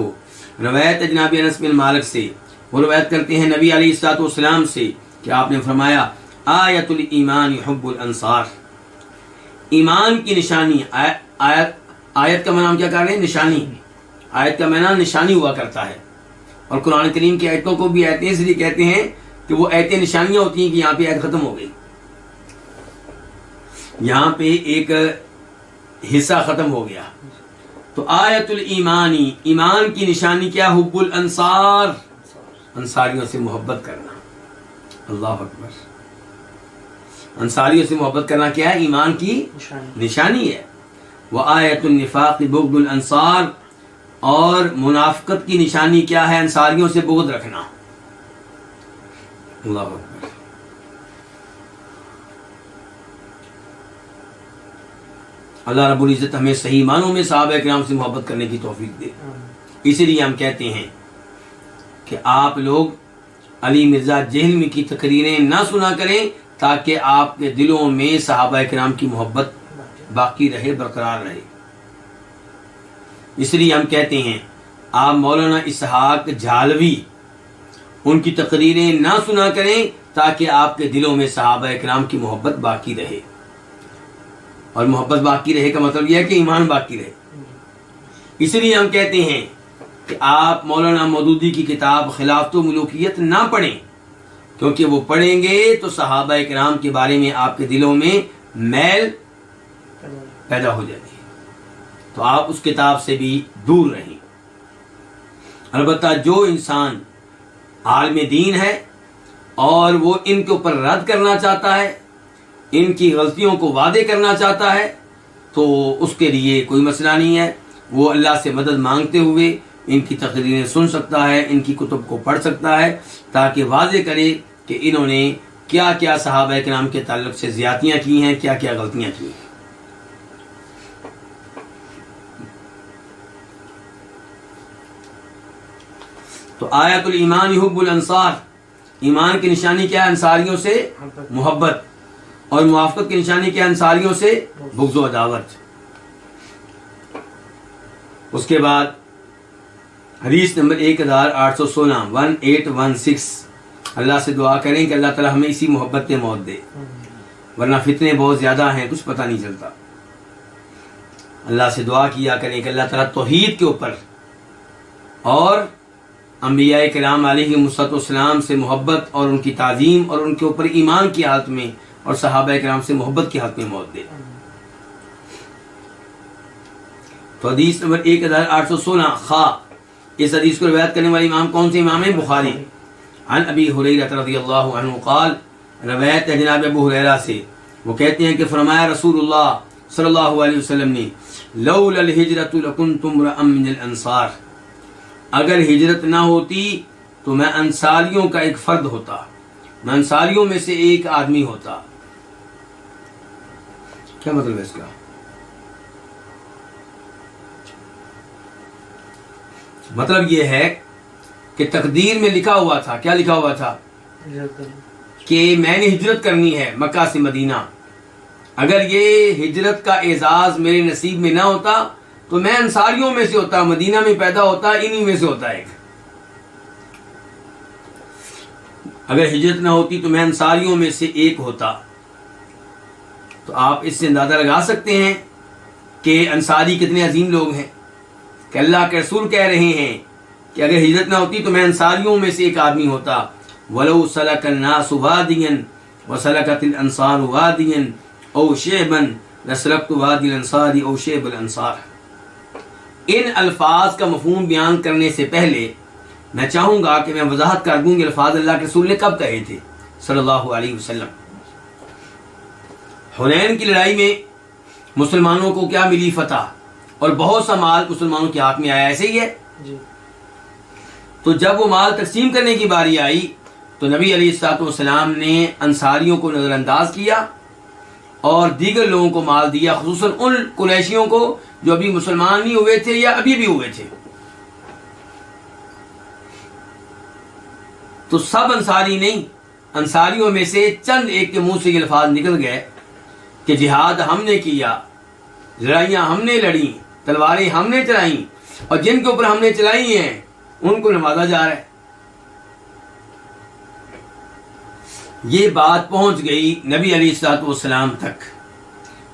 روایت جناب انس بن مالک سے، وہ روایت کرتے ہیں نبی علیہ الصلوۃ والسلام سے کہ آپ نے فرمایا آیت الایمان حب الانصار، ایمان کی نشانی، آیت کا معنی ہم کیا کر رہے ہیں؟ نشانی۔ آیت کا معنی نشانی ہوا کرتا ہے، اور قرآن کریم کی آیتوں کو بھی آیتیں اس لیے کہتے ہیں کہ وہ آیتیں نشانیاں ہوتی ہیں کہ یہاں پہ آیت ختم ہو گئی، یہاں پہ ایک حصہ ختم ہو گیا۔ تو آیت الایمانی، ایمان کی نشانی کیا؟ حب الانصار، انصاریوں سے محبت کرنا۔ اللہ اکبر، انصاریوں سے محبت کرنا کیا ہے؟ ایمان کی نشانی ہے۔ وآیت النفاق بغض الانصار، اور منافقت کی نشانی کیا ہے؟ انصاریوں سے بغض رکھنا۔ اللہ اکبر۔ اللہ رب العزت ہمیں صحیح معنوں میں صحابہ کرام سے محبت کرنے کی توفیق دے۔ اسی لیے ہم کہتے ہیں کہ آپ لوگ علی مرزا جہلمی کی تقریریں نہ سنا کریں تاکہ آپ کے دلوں میں صحابہ کرام کی محبت باقی رہے، برقرار رہے۔ اس لیے ہم کہتے ہیں آپ مولانا اسحاق جھالوی ان کی تقریریں نہ سنا کریں تاکہ آپ کے دلوں میں صحابہ کرام کی محبت باقی رہے، اور محبت باقی رہے کا مطلب یہ ہے کہ ایمان باقی رہے۔ اس لیے ہم کہتے ہیں کہ آپ مولانا مودودی کی کتاب خلافت و ملوکیت نہ پڑھیں، کیونکہ وہ پڑھیں گے تو صحابہ کرام کے بارے میں آپ کے دلوں میں میل پیدا ہو جائے گی، تو آپ اس کتاب سے بھی دور رہیں۔ البتہ جو انسان عالم دین ہے اور وہ ان کے اوپر رد کرنا چاہتا ہے، ان کی غلطیوں کو واضح کرنا چاہتا ہے، تو اس کے لیے کوئی مسئلہ نہیں ہے، وہ اللہ سے مدد مانگتے ہوئے ان کی تقریریں سن سکتا ہے، ان کی کتب کو پڑھ سکتا ہے، تاکہ واضح کرے کہ انہوں نے کیا کیا صحابہ کرام کے تعلق سے زیادتیاں کی ہیں، کیا کیا غلطیاں کی ہیں۔ تو آیت الایمان حب الانصار، ایمان کی نشانی کیا ہے؟ انصاریوں سے محبت، اور موافقت کی نشانی کیا ہے؟ انصاریوں سے بغض و عداوت۔ اس کے بعد حدیث نمبر 1816 1816، اللہ سے دعا کریں کہ اللہ تعالی ہمیں اسی محبت میں موت دے، ورنہ فتنے بہت زیادہ ہیں، کچھ پتہ نہیں چلتا۔ اللہ سے دعا کیا کریں کہ اللہ تعالیٰ توحید کے اوپر اور انبیاء کرام علیہ السلام سے محبت اور ان کی تعظیم اور ان کے اوپر ایمان کی حالت میں اور صحابہ کرام سے محبت کی حالت میں موت دے۔ تو حدیث نمبر 1816 خا، اس حدیث کو روایت کرنے والے امام کون سے امام ہیں؟ بخاری۔ عن ابی ہریرہ رضی اللہ عنہ قال، روایت ہے جناب ابو ہریرہ سے، وہ کہتے ہیں کہ فرمایا رسول اللہ صلی اللہ علیہ وسلم نے، لولا الہجرۃ لکنت امرأ من الانصار، اگر ہجرت نہ ہوتی تو میں انصاریوں کا ایک فرد ہوتا، میں انصاریوں میں سے ایک آدمی ہوتا۔ کیا مطلب ہے اس کا؟ مطلب یہ ہے کہ تقدیر میں لکھا ہوا تھا، کیا لکھا ہوا تھا؟ کہ میں نے ہجرت کرنی ہے مکہ سے مدینہ، اگر یہ ہجرت کا اعزاز میرے نصیب میں نہ ہوتا تو میں انصاریوں میں سے ہوتا، مدینہ میں پیدا ہوتا، انہی میں سے ہوتا ایک۔ اگر ہجرت نہ ہوتی تو میں انصاریوں میں سے ایک ہوتا۔ تو آپ اس سے اندازہ لگا سکتے ہیں کہ انصاری کتنے عظیم لوگ ہیں۔ کہ اللہ کے رسول کہہ رہے ہیں کہ اگر ہجرت نہ ہوتی تو میں انصاریوں میں سے ایک آدمی ہوتا. وَلَوْ سَلَكَ النَّاسُ وَادِيًا وَسَلَكَتِ الْأَنصَارُ وَادِيًا أَوْ شِعْبًا لَسَلَكْتُ وَادِيَ الْأَنصَارِ أَوْ شِعْبَ الْأَنصَارِ. ان الفاظ کا مفہوم بیان کرنے سے پہلے میں چاہوں گا کہ میں وضاحت کر دوں کہ الفاظ اللہ کے رسول نے کب کہے تھے صلی اللہ علیہ وسلم. حنین کی لڑائی میں مسلمانوں کو کیا ملی؟ فتح، اور بہت سا مال مسلمانوں کے ہاتھ میں آیا. ایسے ہی ہے جی. تو جب وہ مال تقسیم کرنے کی باری آئی تو نبی علیہ الصلوۃ والسلام نے انصاریوں کو نظر انداز کیا اور دیگر لوگوں کو مال دیا، خصوصاً ان قریشیوں کو جو ابھی مسلمان نہیں ہوئے تھے یا ابھی بھی ہوئے تھے. تو سب انصاری نہیں، انصاریوں میں سے چند ایک کے منہ سے یہ الفاظ نکل گئے کہ جہاد ہم نے کیا، لڑائیاں ہم نے لڑی، تلواریں ہم نے چلائیں، اور جن کے اوپر ہم نے چلائی ہیں ان کو نوازا جا رہا ہے. یہ بات پہنچ گئی نبی علیہ الصلوۃ والسلام تک.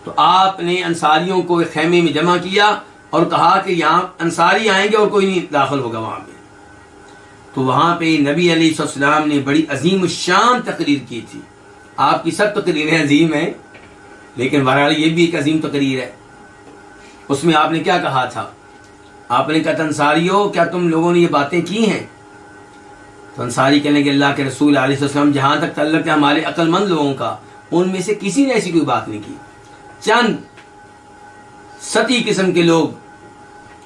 تو آپ نے انصاریوں کو ایک خیمے میں جمع کیا اور کہا کہ یہاں انصاری آئیں گے اور کوئی نہیں داخل ہوگا وہاں پہ. تو وہاں پہ نبی علیہ السلام نے بڑی عظیم الشان تقریر کی تھی. آپ کی سب تقریریں عظیم ہیں، لیکن بہرحال یہ بھی ایک عظیم تقریر ہے. اس میں آپ نے کیا کہا تھا؟ آپ نے کہا انصاریوں کیا تم لوگوں نے یہ باتیں کی ہیں؟ تو انصاری کہنے کہ اللہ کے رسول علیہ السلام جہاں تک تعلق ہے ہمارے عقل مند لوگوں کا، ان میں سے کسی نے ایسی کوئی بات نہیں کی. چند سطحی قسم کے لوگ،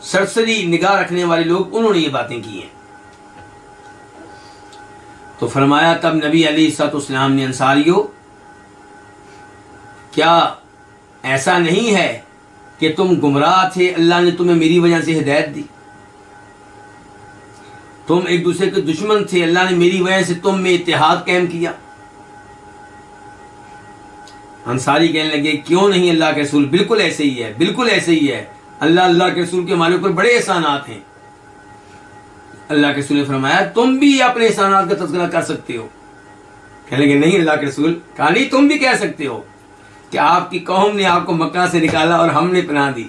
سرسری نگاہ رکھنے والے لوگ، انہوں نے یہ باتیں کی ہیں. تو فرمایا تب نبی علیہ الصلوۃ والسلام نے انصاریوں کیا ایسا نہیں ہے کہ تم گمراہ تھے، اللہ نے تمہیں میری وجہ سے ہدایت دی؟ تم ایک دوسرے کے دشمن تھے، اللہ نے میری وجہ سے تم میں اتحاد قائم کیا. انصاری کہنے لگے کیوں نہیں اللہ کے رسول، بالکل ایسے ہی ہے، بالکل ایسے ہی ہے. اللہ کے رسول کے ہمارے اوپر بڑے احسانات ہیں. اللہ کے رسول نے فرمایا تم بھی اپنے احسانات کا تذکرہ کر سکتے ہو. کہنے لگے نہیں اللہ کے رسول. کہا نہیں تم بھی کہہ سکتے ہو کہ آپ کی قوم نے آپ کو مکہ سے نکالا اور ہم نے پناہ دی.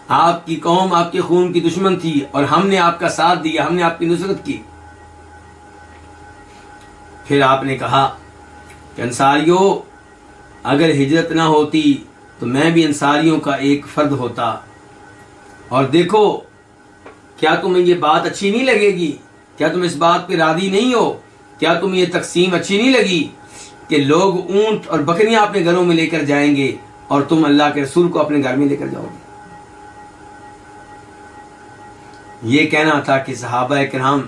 آپ کی قوم آپ کے خون کی دشمن تھی اور ہم نے آپ کا ساتھ دیا، ہم نے آپ کی نصرت کی. پھر آپ نے کہا کہ انصاریوں اگر ہجرت نہ ہوتی تو میں بھی انصاریوں کا ایک فرد ہوتا. اور دیکھو کیا تمہیں یہ بات اچھی نہیں لگے گی؟ کیا تم اس بات پہ راضی نہیں ہو؟ کیا تمہیں یہ تقسیم اچھی نہیں لگی کہ لوگ اونٹ اور بکریاں اپنے گھروں میں لے کر جائیں گے اور تم اللہ کے رسول کو اپنے گھر میں لے کر جاؤ گے؟ یہ کہنا تھا کہ صحابہ کرام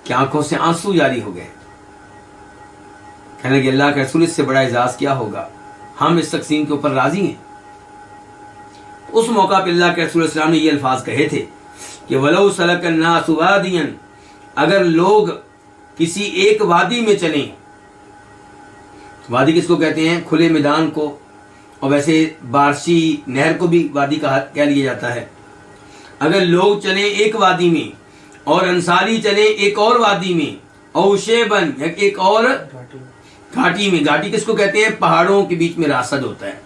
کی آنکھوں سے آنسو جاری ہو گئے. کہنے لگے اللہ کے رسول اس سے بڑا اعزاز کیا ہوگا، ہم اس تقسیم کے اوپر راضی ہیں. اس موقع پہ اللہ کے رسول السلام نے یہ الفاظ کہے تھے کہ وَلَوْ سَلَكَ النَّاسُ وَادِيًا، اگر لوگ کسی ایک وادی میں چلیں. وادی کس کو کہتے ہیں؟ کھلے میدان کو، اور ویسے بارشی نہر کو بھی وادی کہہ لیا جاتا ہے. اگر لوگ چلیں ایک وادی میں اور انصاری چلیں ایک اور وادی میں، او شیبن یا ایک اور گھاٹی میں. گھاٹی کس کو کہتے ہیں؟ پہاڑوں کے بیچ میں راستہ ہوتا ہے.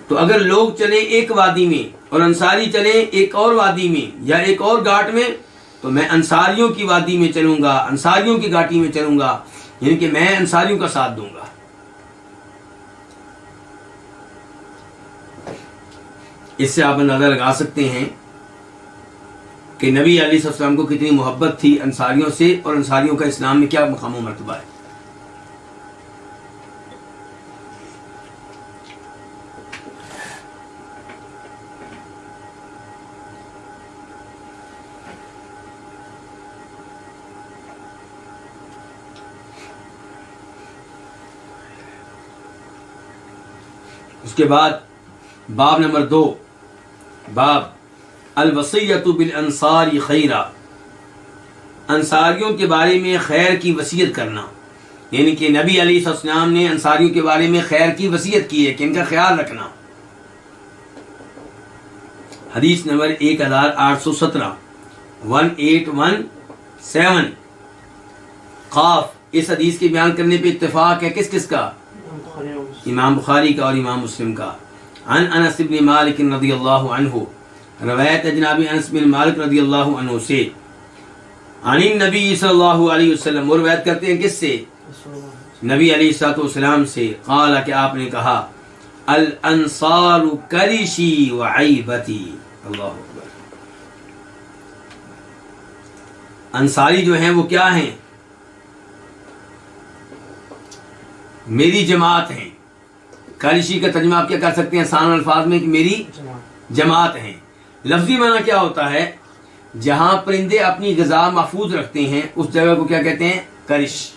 تو اگر لوگ چلیں ایک وادی میں اور انصاری چلیں ایک اور وادی میں یا ایک اور گھاٹ میں، تو میں انصاریوں کی وادی میں چلوں گا، انصاریوں کی گھاٹی میں چلوں گا، یعنی کہ میں انصاریوں کا ساتھ دوں گا. اس سے آپ اندازہ لگا سکتے ہیں کہ نبی علیہ السلام کو کتنی محبت تھی انصاریوں سے، اور انصاریوں کا اسلام میں کیا مقام و مرتبہ ہے. اس کے بعد باب نمبر 2، باب الوصیۃ بالانصار خیرا، انصاریوں کے بارے میں خیر کی وصیت کرنا. یعنی کہ نبی علیہ السلام نے انصاریوں کے بارے میں خیر کی وصیت کی ہے کہ ان کا خیال رکھنا. حدیث نمبر 1817، 1817 قاف. اس حدیث کے بیان کرنے پہ اتفاق ہے کس کس کا؟ امام بخاری کا اور امام مسلم کا. عن انس بن مالک رضی اللہ عنہ، روایت ہے جناب انس بن مالک رضی اللہ عنہ سے، عن النبی صلی اللہ علیہ وسلم، وہ روایت کرتے ہیں کس سے؟ نبی علیہ الصلوۃ والسلام سے، قال کہ آپ نے کہا الانصار کرشی وعیبتی، اللہ اکبر، انصاری جو ہیں وہ کیا ہیں؟ میری جماعت ہیں۔ کرشی کا ترجمہ آپ کیا کر سکتے ہیں آسان الفاظ میں کہ میری جماعت ہیں۔ لفظی معنی کیا ہوتا ہے؟ جہاں پرندے اپنی غذا محفوظ رکھتے ہیں اس جگہ کو کیا کہتے ہیں؟ کرش۔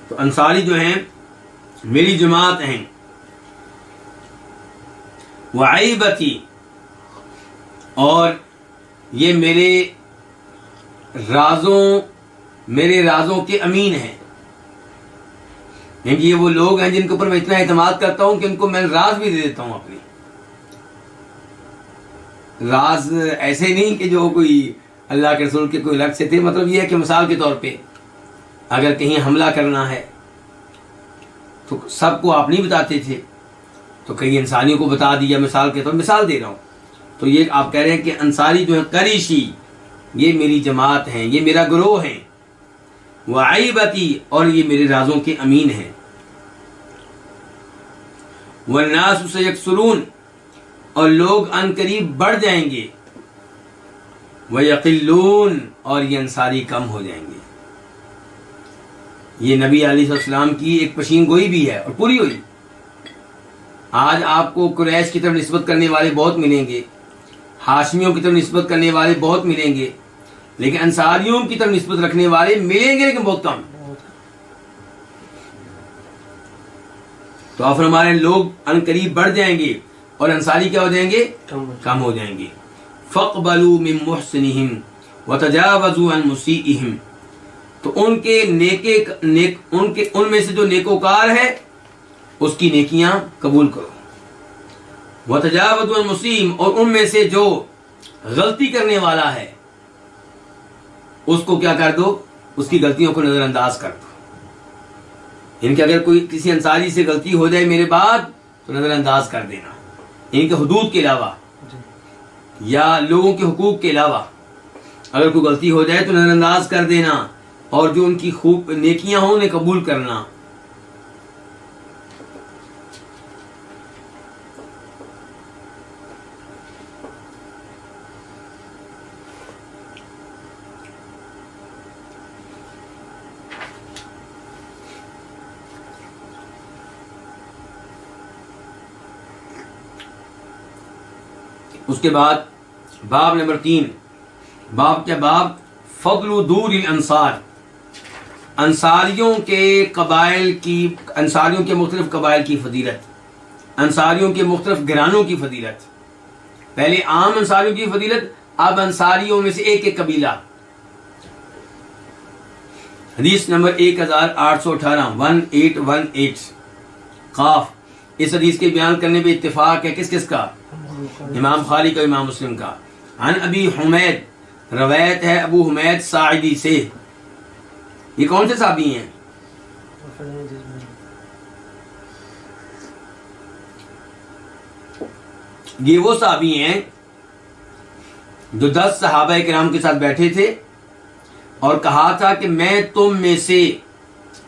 تو انصاری جو ہیں میری جماعت ہیں، وعیبتی، اور یہ میرے رازوں کے امین ہیں، یعنی یہ وہ لوگ ہیں جن کے اوپر میں اتنا اعتماد کرتا ہوں کہ ان کو میں راز بھی دے دیتا ہوں اپنے۔ راز ایسے نہیں کہ جو کوئی اللہ کے رسول کے کوئی الگ سے تھے، مطلب یہ ہے کہ مثال کے طور پہ اگر کہیں حملہ کرنا ہے تو سب کو آپ نہیں بتاتے تھے، تو کئی انسانیوں کو بتا دیا، مثال کے طور پر مثال دے رہا ہوں۔ تو یہ آپ کہہ رہے ہیں کہ انصاری جو ہیں قریشی، یہ میری جماعت ہیں، یہ میرا گروہ ہیں، وعیبتی، اور یہ میرے رازوں کے امین ہیں، والناس سیکثرون، اور لوگ ان قریب بڑھ جائیں گے، ویقلون، اور یہ انصاری کم ہو جائیں گے۔ یہ نبی علیہ السلام کی ایک پشین گوئی بھی ہے اور پوری ہوئی۔ آج آپ کو قریش کی طرف نسبت کرنے والے بہت ملیں گے، ہاشمیوں کی طرف نسبت کرنے والے بہت ملیں گے، لیکن انصاریوں کی طرف نسبت رکھنے والے ملیں گے لیکن بہت کم۔ تو آپ ہمارے لوگ ان قریب بڑھ جائیں گے اور انصاری کیا ہو جائیں گے؟ کم ہو جائیں گے۔ فاقبلوا من محسنہم وتجاوزوا عن مسیئہم، تو ان میں سے جو نیکوکار ہے اس کی نیکیاں قبول کرو، وتجاوزوا عن مسیئہم، اور ان میں سے جو غلطی کرنے والا ہے اس کو کیا کر دو؟ اس کی غلطیوں کو نظر انداز کر دو، یعنی کہ اگر کوئی کسی انصاری سے غلطی ہو جائے میرے بعد تو نظر انداز کر دینا، یعنی کہ حدود کے علاوہ یا لوگوں کے حقوق کے علاوہ اگر کوئی غلطی ہو جائے تو نظر انداز کر دینا، اور جو ان کی خوب نیکیاں ہوں انہیں قبول کرنا۔ اس کے بعد باب نمبر 3، باب کیا؟ باب فضل دور الانصار، انصاریوں کے مختلف قبائل کی فضیلت، انصاریوں کے مختلف گھرانوں کی فضیلت۔ پہلے عام انصاریوں کی فضیلت، اب انصاریوں میں سے ایک ایک قبیلہ۔ حدیث نمبر 1818 1818 قاف، اس حدیث کے بیان کرنے پہ اتفاق ہے کس کس کا؟ امام بخاری کا، امام مسلم کا۔ عن ابی حمید، روایت ہے ابو حمید ساعدی سے۔ یہ کون سے صحابی ہیں؟ یہ وہ صحابی ہیں جو 10 صحابہ کرام کے ساتھ بیٹھے تھے اور کہا تھا کہ میں تم میں سے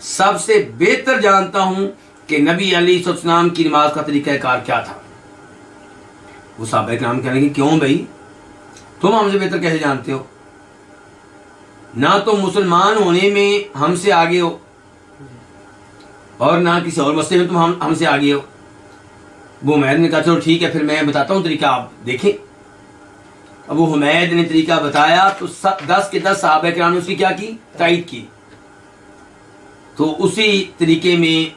سب سے بہتر جانتا ہوں کہ نبی علیہ السلام کی نماز کا طریقہ کار کیا تھا۔ وہ صحابہ کرام کہنے لگے کیوں بھائی، تم ہم سے بہتر کیسے جانتے ہو؟ نہ تم مسلمان ہونے میں ہم سے آگے ہو اور نہ کسی اور مسئلے میں تم ہم سے آگے ہو۔ ابو حمید نے کہا چلو ٹھیک ہے، پھر میں بتاتا ہوں طریقہ، آپ دیکھیں۔ ابو حمید نے طریقہ بتایا تو 10 کے 10 صحابہ کرام نے اس کی کیا کی؟ تائید کی۔ تو اسی طریقے میں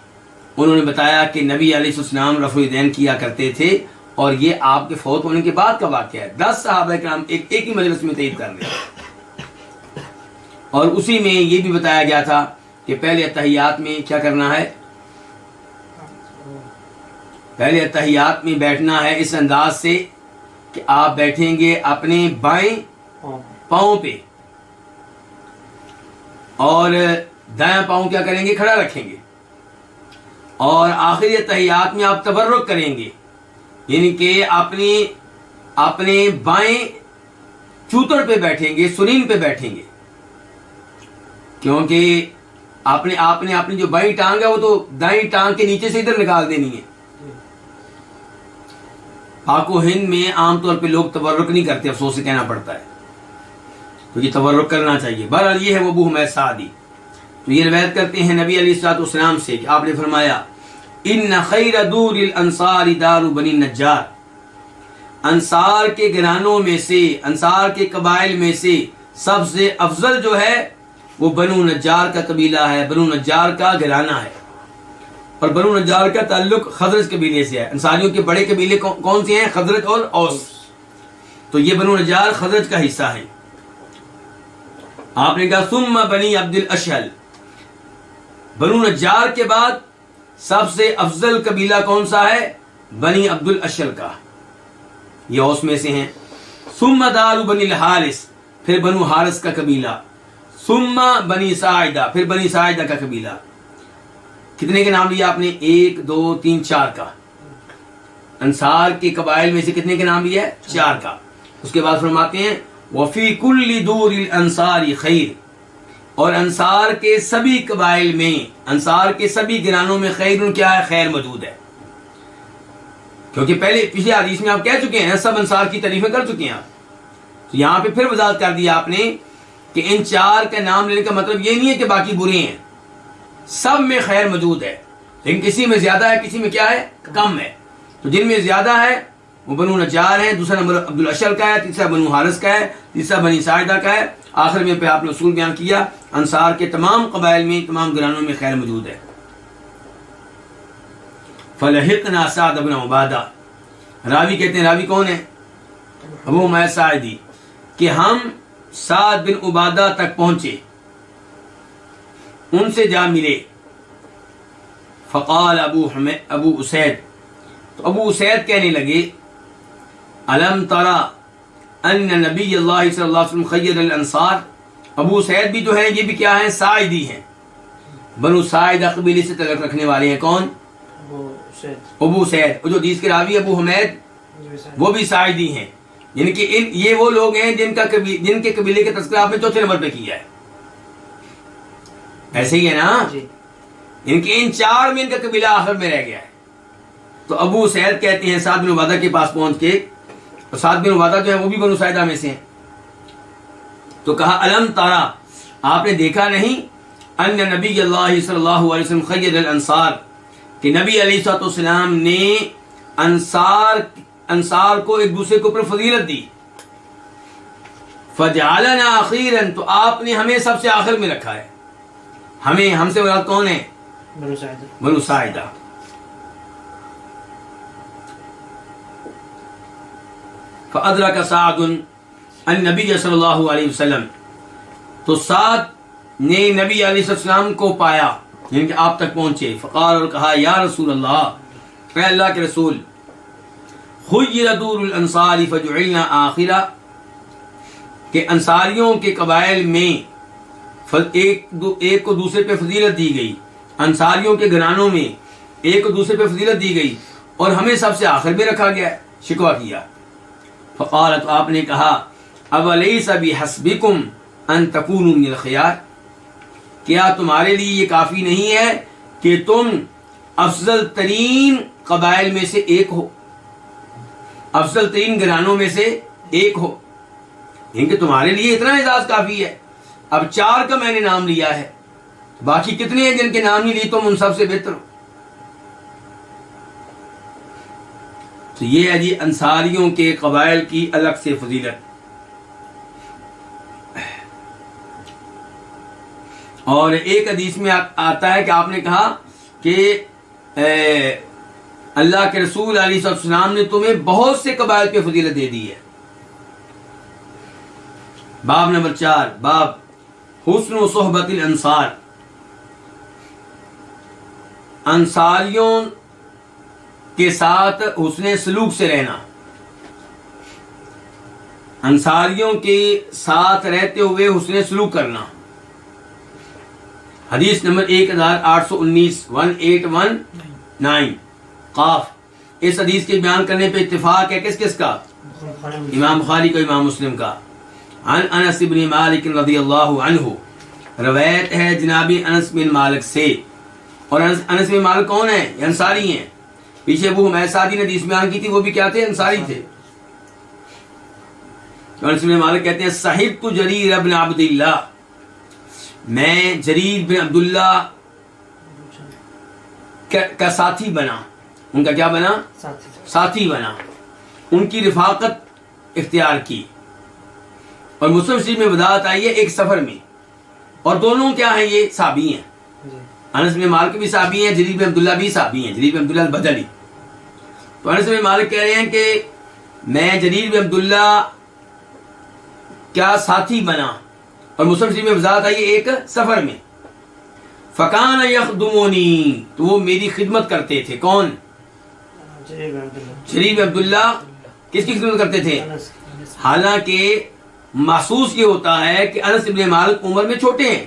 انہوں نے بتایا کہ نبی علیہ السلام رفع الیدین کیا کرتے تھے، اور یہ آپ کے فوت ہونے کے بعد کا واقعہ ہے۔ 10 صحابہ کرام ایک ہی مجلس میں تائید کر رہے، اور اسی میں یہ بھی بتایا گیا تھا کہ پہلے اتحیات میں کیا کرنا ہے؟ پہلے اتحیات میں بیٹھنا ہے اس انداز سے کہ آپ بیٹھیں گے اپنے بائیں پاؤں پہ، اور دایاں پاؤں کیا کریں گے؟ کھڑا رکھیں گے، اور آخری تحیات میں آپ تبرک کریں گے، یعنی کہ اپنے بائیں چوتڑ پہ بیٹھیں گے، سنین پہ بیٹھیں گے، کیونکہ آپ نے اپنی جو بائیں ٹانگ ہے وہ تو دائیں ٹانگ کے نیچے سے ادھر نکال دینی ہے۔ پاک و ہند میں عام طور پہ لوگ تبرک نہیں کرتے، افسوس سے کہنا پڑتا ہے، تو یہ تبرک کرنا چاہیے۔ بہرحال یہ ہے وہ ابو حمید سعدی، تو یہ روایت کرتے ہیں نبی علیہ الصلوۃ والسلام سے کہ آپ نے فرمایا ان خیر دور الانصار دار بنی نجار، انصار کے گھرانوں میں سے، انصار کے قبائل میں سے سب سے افضل جو ہے وہ بنو نجار کا قبیلہ ہے، بنو نجار کا گھرانہ ہے، اور بنو نجار کا تعلق خزرج قبیلے سے ہے۔ انصاریوں کے بڑے قبیلے کون سے ہیں؟ خزرج اور اوس، تو یہ بنو نجار خزرج کا حصہ ہے۔ آپ نے کہا ثم بنی عبد الاشہل، بنو نجار کے بعد سب سے افضل قبیلہ کون سا ہے؟ بنی عبد الاشہل کا، یہ اوس میں سے ہیں۔ ثم دار بنی الحارث، پھر بنو حارث کا قبیلہ، ثم بنی ساعدہ، پھر بنی ساعدہ کا قبیلہ۔ کتنے کے نام لیا آپ نے؟ 1 2 3 4 کا۔ انصار کے قبائل میں سے کتنے کے نام لیا ہے؟ 4 کا۔ اس کے بعد فرماتے ہیں وفی کل دور الانصار خیر، اور انصار کے سبھی قبائل میں، انصار کے سبھی گھرانوں میں خیر کیا ہے؟ خیر موجود ہے، کیونکہ پچھلے حدیث میں آپ کہہ چکے ہیں، سب انصار کی تعریفیں کر چکے ہیں آپ، تو یہاں پہ پھر وضاحت کر دیا آپ نے کہ ان 4 کا نام لینے کا مطلب یہ نہیں ہے کہ باقی برے ہیں، سب میں خیر موجود ہے، لیکن کسی میں زیادہ ہے، کسی میں کیا ہے؟ کم ہے۔ تو جن میں زیادہ ہے وہ بنو نجار ہے، دوسرا نمبر عبد الاشہل کا ہے، تیسرا بنو حارث کا ہے، تیسرا بنی ساعدہ کا ہے، آخر میں پہ آپ نے اصول بیان کیا انصار کے تمام قبائل میں، تمام گھرانوں میں خیر موجود ہے۔ فلحقنا سعد بن عبادہ، راوی کہتے ہیں، راوی کون ہے؟ ابو حمید ساعدی، کہ ہم سعد بن عبادہ تک پہنچے، ان سے جا ملے۔ فقال ابو اسید، تو ابو اسید کہنے لگے الم ترى ان نبی اللہ صلی اللہ علیہ وسلم خیر الانصار، ابو اسید بھی جو ہے یہ بھی کیا ہیں؟ ساعدی ہیں، بنو ساعدہ قبیلے سے تعلق رکھنے والے ہیں۔ کون؟ ابو اسید، اور جو حدیث کے راوی ابو حمید وہ بھی ساعدی ہیں، یعنی کہ یہ وہ لوگ ہیں جن کے قبیلے کا تذکرہ آپ نے چوتھے نمبر پہ کیا ہے، ایسے ہی ہے نا؟ ان کے ان 4 میں ان کا قبیلہ آخر میں رہ گیا ہے۔ تو ابو سعید کہتے ہیں سعد بن عبادہ کے پاس پہنچ کے، اور سعد بن عبادہ جو ہے وہ بھی بنو ساعدہ میں سے ہیں، تو کہا الم تارا، آپ نے دیکھا نہیں، ان نبی اللہ صلی اللہ علیہ وسلم خیر الانصار، کہ نبی علیہ الصلوۃ والسلام نے انصار کو ایک دوسرے کے اوپر فضیلت دی، فجعلنا اخیرا، تو آپ نے ہمیں سب سے آخر میں رکھا ہے، ہم سے مراد کون ہے؟ بنو ساعدہ۔ فأدرک سعد النبی صلی اللہ علیہ وسلم، تو سعد نے نبی علیہ السلام کو پایا، یعنی کہ آپ تک پہنچے۔ فقال، اور کہا یا رسول اللہ، اے اللہ کے رسول، خیر دور الانصار فجعلنا آخرا، کہ انصاریوں کے قبائل میں ایک کو دوسرے پہ فضیلت دی گئی، انصاریوں کے گھرانوں میں ایک کو دوسرے پہ فضیلت دی گئی، اور ہمیں سب سے آخر میں رکھا گیا ہے، شکوہ کیا۔ فقال، تو آپ نے کہا اولیس بحسبکم ان تکونوا من الخیار، کیا تمہارے لیے یہ کافی نہیں ہے کہ تم افضل ترین قبائل میں سے ایک ہو، افضل ترین گھرانوں میں سے ایک ہو، یعنی کہ تمہارے لیے اتنا اعزاز کافی ہے۔ اب 4 کا میں نے نام لیا ہے، باقی کتنے ہیں جن کے نام نہیں لیے، تم ان سب سے بہتر ہو۔ تو یہ ہے جی انصاریوں کے قبائل کی الگ سے فضیلت۔ اور ایک حدیث میں آتا ہے کہ آپ نے کہا کہ اللہ کے رسول علیہ السلام نے تمہیں بہت سے قبائل پہ فضیلت دے دی ہے۔ باب نمبر 4، باب حسن و صحبت الانصار، انصاریوں کے ساتھ حسن سلوک سے رہنا۔ انصاریوں کے ساتھ رہتے ہوئے حسن سلوک کرنا. حدیث نمبر 1819 1819 قاف. اس حدیث کے بیان کرنے پہ اتفاق ہے کس کس کا؟ امام بخاری کا، امام مسلم کا. عن انس بن مالک رضی اللہ عنہ، روایت ہے جناب انس بن مالک سے. اور انس بن مالک کون ہیں؟ یہ انصاری ہیں. پیچھے ابو حمید سعدی نے حدیث بیان کی تھی، وہ بھی کیا تھے؟ انصاری تھے. انس بن مالک کہتے ہیں صحبت جریر بن عبد اللہ، میں جریر بن عبداللہ کا ساتھی بنا. ان کا کیا بنا؟ ساتھی بنا. ان کی رفاقت اختیار کی. اور مسلم شریف میں وضاحت آئی ہے ایک سفر میں، اور دونوں کیا ہیں؟ یہ صحابی ہیں. انس بن مالک بھی صحابی ہیں، جریر بن عبداللہ بھی صحابی ہیں، جریر بن عبداللہ البجلی. تو انس بن مالک کہہ رہے ہیں کہ میں جریر بن عبداللہ کیا ساتھی بنا، اور مسلم شریف میں وضاحت آئی ہے ایک سفر میں. فکان یخدمونی، تو وہ میری خدمت کرتے تھے. کون؟ جریر بن عبداللہ کس کی خدمت کرتے تھے؟ حالانکہ محسوس یہ ہوتا ہے کہ انس بن مالک عمر میں چھوٹے ہیں.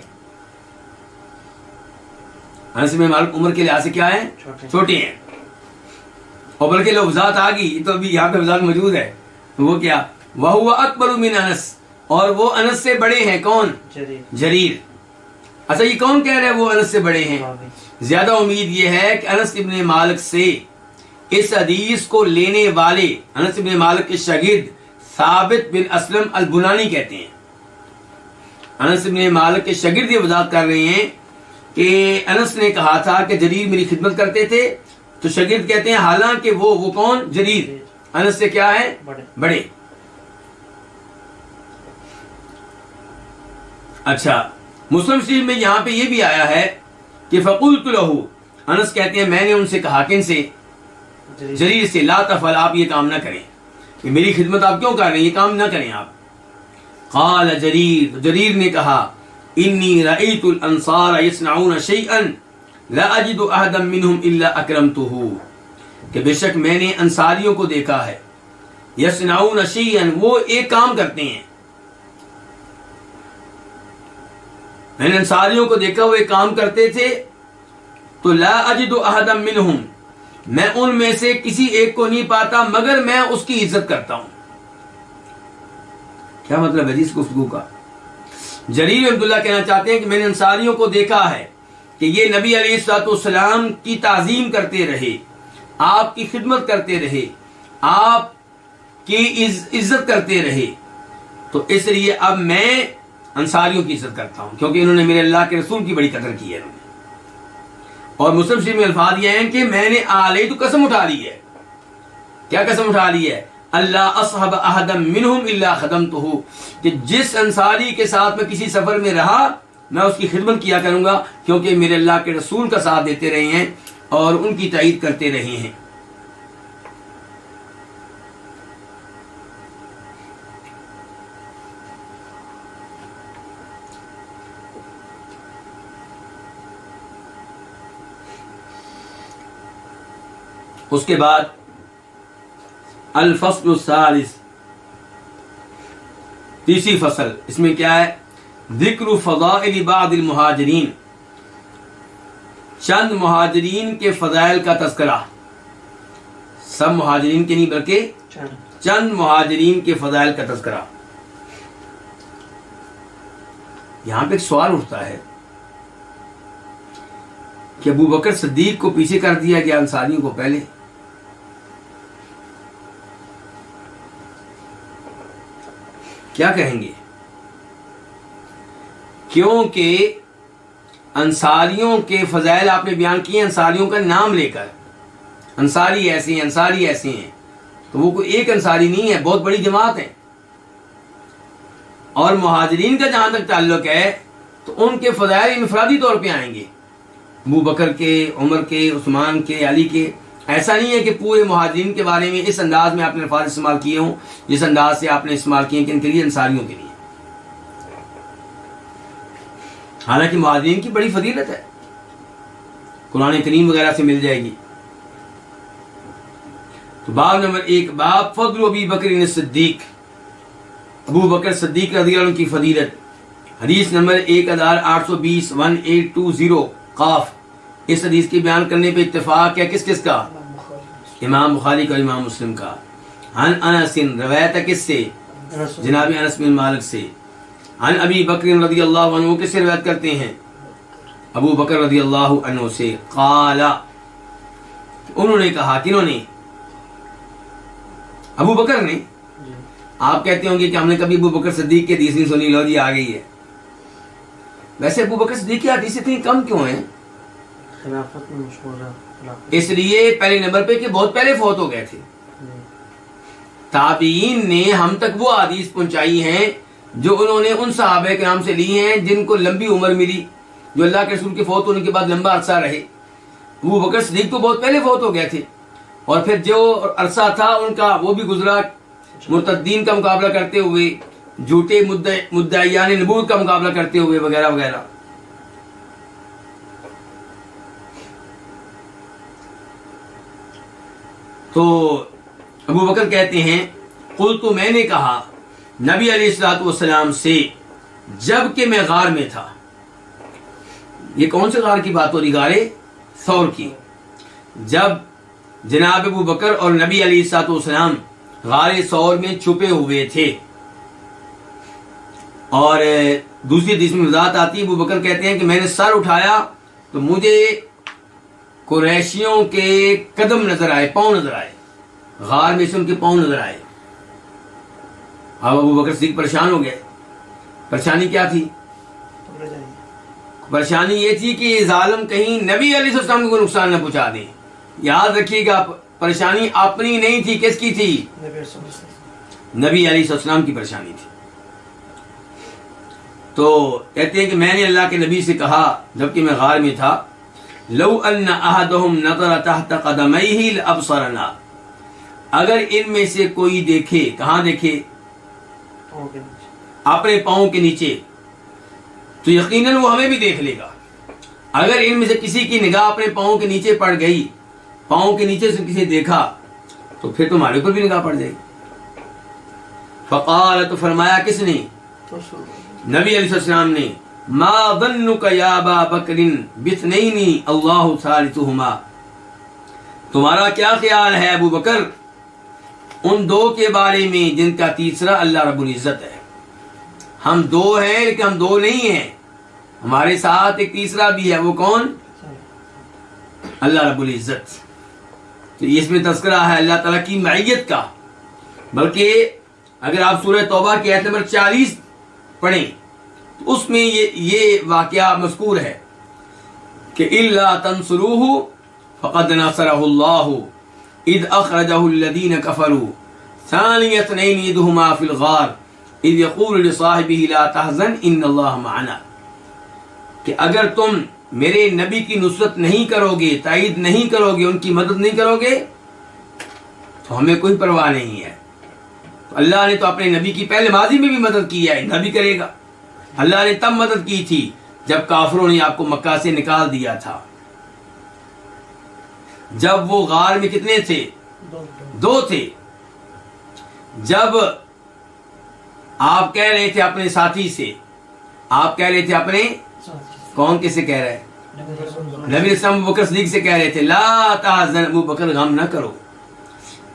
انس بن مالک عمر کے لحاظ سے کیا ہیں؟ چھوٹے ہیں. اور بلکہ لو وضاحت آ گئی تو ابھی یہاں پہ وضاحت موجود ہے. تو وہ کیا؟ وَهُوَ أَكْبَرُ مِنْ انس، اور وہ انس سے بڑے ہیں. کون؟ جریر. اچھا یہ کون کہہ رہا ہے وہ انس سے بڑے ہیں؟ زیادہ امید یہ ہے کہ انس بن مالک سے اس حدیث کو لینے والے انس بن مالک کے شاگرد ثابت بن اسلم البنانی کہتے ہیں. انس بن مالک کے شاگرد یہ وضاحت کر رہے ہیں کہ انس نے کہا تھا کہ جریر میری خدمت کرتے تھے. تو شاگرد کہتے ہیں حالانکہ وہ کون؟ جریر انس سے کیا ہے؟ بڑے. اچھا مسلم شریف میں یہاں پہ یہ بھی آیا ہے کہ فقلت له، انس کہتے ہیں میں نے ان سے کہا، کن سے؟ جریر سے، لا تفعل، آپ یہ کام نہ کریں. کہ میری خدمت آپ کیوں کر رہے ہیں؟ یہ کام نہ کریں آپ. قال جریر، جریر نے کہا انی رأیت الانصار یصنعون شیئا لا اجد احدا منهم الا اکرمته، کہ بے شک میں نے انصاریوں کو دیکھا ہے، یصنعون شیئا، وہ ایک کام کرتے ہیں. میں نے انصاریوں کو دیکھا وہ ایک کام کرتے تھے، تو لا اجد احدا منهم، میں ان میں سے کسی ایک کو نہیں پاتا مگر میں اس کی عزت کرتا ہوں. کیا مطلب ہے اس گفتگو کا؟ جریر عبداللہ کہنا چاہتے ہیں کہ میں نے انصاریوں کو دیکھا ہے کہ یہ نبی علیہ الصلوۃ والسلام کی تعظیم کرتے رہے، آپ کی خدمت کرتے رہے، آپ کی عزت کرتے رہے. تو اس لیے اب میں انصاریوں کی عزت کرتا ہوں کیونکہ انہوں نے میرے اللہ کے رسول کی بڑی قدر کی ہے. انہوں نے، اور مسلم شریف میں الفاظ یہ ہیں کہ میں نے علیہ تو قسم اٹھا لی ہے. کیا قسم اٹھا لی ہے؟ اللہ اصحب احدا منہم الا خدمتہ، کہ جس انصاری کے ساتھ میں کسی سفر میں رہا میں اس کی خدمت کیا کروں گا کیونکہ میرے اللہ کے رسول کا ساتھ دیتے رہے ہیں اور ان کی تائید کرتے رہے ہیں. اس کے بعد الفصل الثالث، تیسری فصل، اس میں کیا ہے؟ ذکر فضائل بعض المہاجرین، چند مہاجرین کے فضائل کا تذکرہ. سب مہاجرین کے نہیں بلکہ چند مہاجرین کے فضائل کا تذکرہ. یہاں پہ ایک سوال اٹھتا ہے کہ ابو بکر صدیق کو پیچھے کر دیا گیا، انصاریوں کو پہلے. کیا کہیں گے؟ کیونکہ انصاریوں کے فضائل آپ نے بیان کیے انصاریوں کا نام لے کر، انصاری ایسے ہیں، انصاری ایسے ہیں. تو وہ کوئی ایک انصاری نہیں ہے، بہت بڑی جماعت ہے. اور مہاجرین کا جہاں تک تعلق ہے تو ان کے فضائل انفرادی طور پہ آئیں گے، ابو بکر کے، عمر کے، عثمان کے، علی کے. ایسا نہیں ہے کہ پورے مہاجرین کے بارے میں اس انداز میں آپ نے الفاظ استعمال کیے ہوں جس انداز سے آپ نے استعمال کیے کہ ان کے لیے، انصاریوں کے لیے. حالانکہ مہاجرین کی بڑی فضیلت ہے، قرآن کریم وغیرہ سے مل جائے گی. تو باب نمبر 1، باب فضل ابی بکر صدیق، ابو بکر صدیق رضی اللہ عنہ کی فضیلت، حدیث نمبر 1820 1820 قاف۔ اس حدیث کی بیان کرنے پہ اتفاق ہے کس کس کا؟ امام بخاری کا، امام مسلم کا۔ عن انس، روایت ہے کس سے؟ جناب انس بن مالک سے۔ عن ابی بکر رضی اللہ عنہ، کس سے روایت کرتے ہیں؟ ابو بکر رضی اللہ عنہ سے۔ قال، انہوں نے کہا، کنہوں نے؟ ابو بکر نے۔ آپ کہتے ہوں گے کہ ہم نے کبھی ابو بکر صدیق کی حدیث نہیں سنی، لو جی آ گئی ہے۔ ویسے ابو بکر صدیق کی حدیث اتنی کم کیوں ہیں؟ خلافت میں مشہور ہے، اس لیے پہلے نمبر پہ کہ بہت پہلے فوت ہو گئے تھے۔ تابعین نے ہم تک وہ حدیث پہنچائی ہیں جو انہوں نے ان صحابہ کرام سے لی ہیں جن کو لمبی عمر ملی، جو اللہ کے رسول کے فوت ہونے کے بعد لمبا عرصہ رہے۔ ابو بکر صدیق تو بہت پہلے فوت ہو گئے تھے، اور پھر جو عرصہ تھا ان کا وہ بھی گزرا مرتدین کا مقابلہ کرتے ہوئے، جھوٹے مدعیان نبوت کا مقابلہ کرتے ہوئے، وغیرہ وغیرہ۔ تو ابو بکر کہتے ہیں، قلت، میں نے کہا نبی علیہ الصلوۃ والسلام سے جب کہ میں غار میں تھا۔ یہ کون سے غار کی بات ہو رہی؟ غار ثور کی۔ جب جناب ابو بکر اور نبی علیہ الصلوۃ والسلام غار ثور میں چھپے ہوئے تھے، اور دوسری حدیث میں وضاحت آتی ہے، ابو بکر کہتے ہیں کہ میں نے سر اٹھایا تو مجھے قریشیوں کے قدم نظر آئے، پاؤں نظر آئے، غار میں سے ان کے پاؤں نظر آئے۔ اب ابو بکر صدیق پریشان ہو گئے۔ پریشانی کیا تھی؟ پریشانی یہ تھی کہ یہ ظالم کہیں نبی علیہ السلام کو نقصان نہ پہنچا دیں۔ یاد رکھیے گا، پریشانی اپنی نہیں تھی، کس کی تھی؟ نبی علیہ السلام کی پریشانی تھی۔ تو کہتے ہیں کہ میں نے اللہ کے نبی سے کہا جبکہ میں غار میں تھا، لو ان احدهم نظر تحت قدمیہ لابصرنا، اگر ان میں سے کوئی دیکھے، کہاں دیکھے؟ اپنے پاؤں کے نیچے، تو یقیناً وہ ہمیں بھی دیکھ لے گا۔ اگر ان میں سے کسی کی نگاہ اپنے پاؤں کے نیچے پڑ گئی، پاؤں کے نیچے سے کسی دیکھا، تو پھر تمہارے اوپر بھی نگاہ پڑ جائے گی۔ فقال، تو فرمایا کس نے؟ نبی علیہ السلام نے، ما ظنک یا ابا بکر باثنین اللہ ثالثہما، تمہارا کیا خیال ہے ابو بکر ان دو کے بارے میں جن کا تیسرا اللہ رب العزت ہے؟ ہم دو ہیں لیکن ہم دو نہیں ہیں، ہمارے ساتھ ایک تیسرا بھی ہے، وہ کون؟ اللہ رب العزت۔ تو اس میں تذکرہ ہے اللہ تعالیٰ کی معیت کا، بلکہ اگر آپ سورہ توبہ کی آیت نمبر 40 پڑھیں تو اس میں یہ واقعہ مذکور ہے کہ الا تنصروہ فقد نصرہ اللہ اذ اخرجہ الذین کفروا ثانی اثنین اذ ہما فی الغار اذ یقول لصاحبہ لا تحزن ان اللہ معنا، کہ اگر تم میرے نبی کی نصرت نہیں کرو گے، تائید نہیں کرو گے، ان کی مدد نہیں کرو گے، تو ہمیں کوئی پرواہ نہیں ہے۔ تو اللہ نے تو اپنے نبی کی پہلے ماضی میں بھی مدد کی ہے، نبی کرے گا۔ اللہ نے تب مدد کی تھی جب کافروں نے آپ کو مکہ سے نکال دیا تھا، جب وہ غار میں کتنے تھے؟ دو تھے۔ جب آپ کہہ رہے تھے اپنے ساتھی سے، آپ کہہ رہے تھے اپنے، کون کس سے کہہ رہے؟ نبی اسلام ابو بکر صدیق سے کہہ رہے تھے، لا تحزن، ابو بکر غم نہ کرو،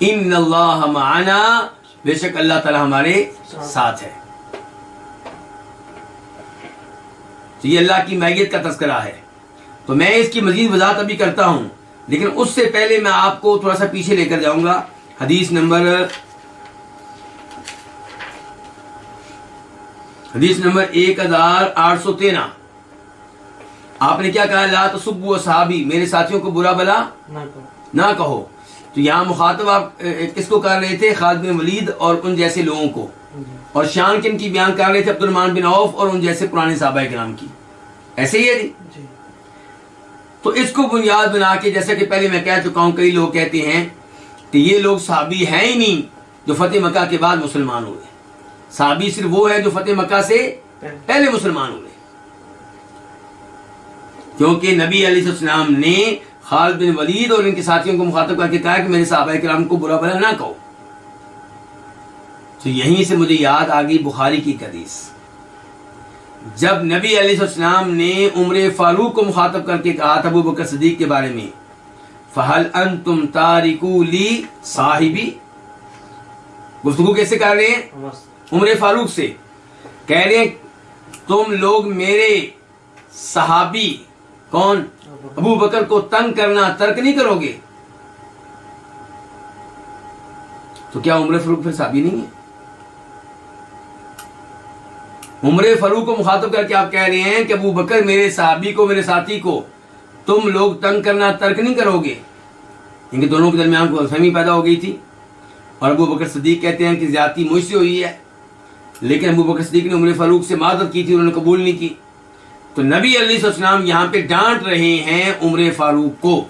ان اللہ معنا، بے شک اللہ تعالی ہمارے ساتھ ہے۔ تو یہ اللہ کی معیت کا تذکرہ ہے۔ تو میں اس کی مزید وضاحت ابھی کرتا ہوں، لیکن اس سے پہلے میں آپ کو تھوڑا سا پیچھے لے کر جاؤں گا۔ حدیث نمبر 1813، آپ نے کیا کہا؟ لا تسبوا اصحابی، میرے ساتھیوں کو برا بلا نہ کہو۔ تو یہاں مخاطب آپ کس کو کر رہے تھے؟ خالد بن ولید اور ان جیسے لوگوں کو، اور شان کن کی بیان کر رہے تھے؟ عبد الرحمن بن عوف اور ان جیسے پرانے صحابہ کرام کی۔ ایسے ہی ہے جی۔ تو اس کو بنیاد بنا کے، جیسا کہ پہلے میں کہہ چکا ہوں، کئی لوگ کہتے ہیں کہ یہ لوگ صحابی ہیں ہی نہیں جو فتح مکہ کے بعد مسلمان ہوئے، صحابی صرف وہ ہے جو فتح مکہ سے پہلے مسلمان ہوئے، کیونکہ نبی علیہ السلام نے خالد بن ولید اور ان کے ساتھیوں کو مخاطب کر کے کہا کہ میرے صحابہ کرام کو برا بھلا نہ کہو۔ تو یہیں سے مجھے یاد آ گئی بخاری کی حدیث، جب نبی علیہ السلام نے عمر فاروق کو مخاطب کر کے کہا تھا ابو بکر صدیق کے بارے میں، فَهَلْ أَنْتُمْ تَارِكُوا لِي صَاحِبِي، گفتگو کیسے کر رہے ہیں؟ عمر فاروق سے کہہ رہے ہیں تم لوگ میرے صحابی کون ابو بکر کو تنگ کرنا ترک نہیں کرو گے؟ تو کیا عمر فاروق پھر صحابی نہیں ہے؟ عمر فاروق کو مخاطب کر کے آپ کہہ رہے ہیں کہ ابو بکر میرے صحابی کو، میرے ساتھی کو تم لوگ تنگ کرنا ترک نہیں کرو گے؟ ان کے دونوں کے درمیان کوئی غلطفہمی پیدا ہو گئی تھی، اور ابو بکر صدیق کہتے ہیں کہ زیادتی مجھ سے ہوئی ہے، لیکن ابو بکر صدیق نے عمر فاروق سے معذرت کی تھی، انہوں نے قبول نہیں کی۔ تو نبی علیہ السلام یہاں پہ ڈانٹ رہے ہیں عمر فاروق کو،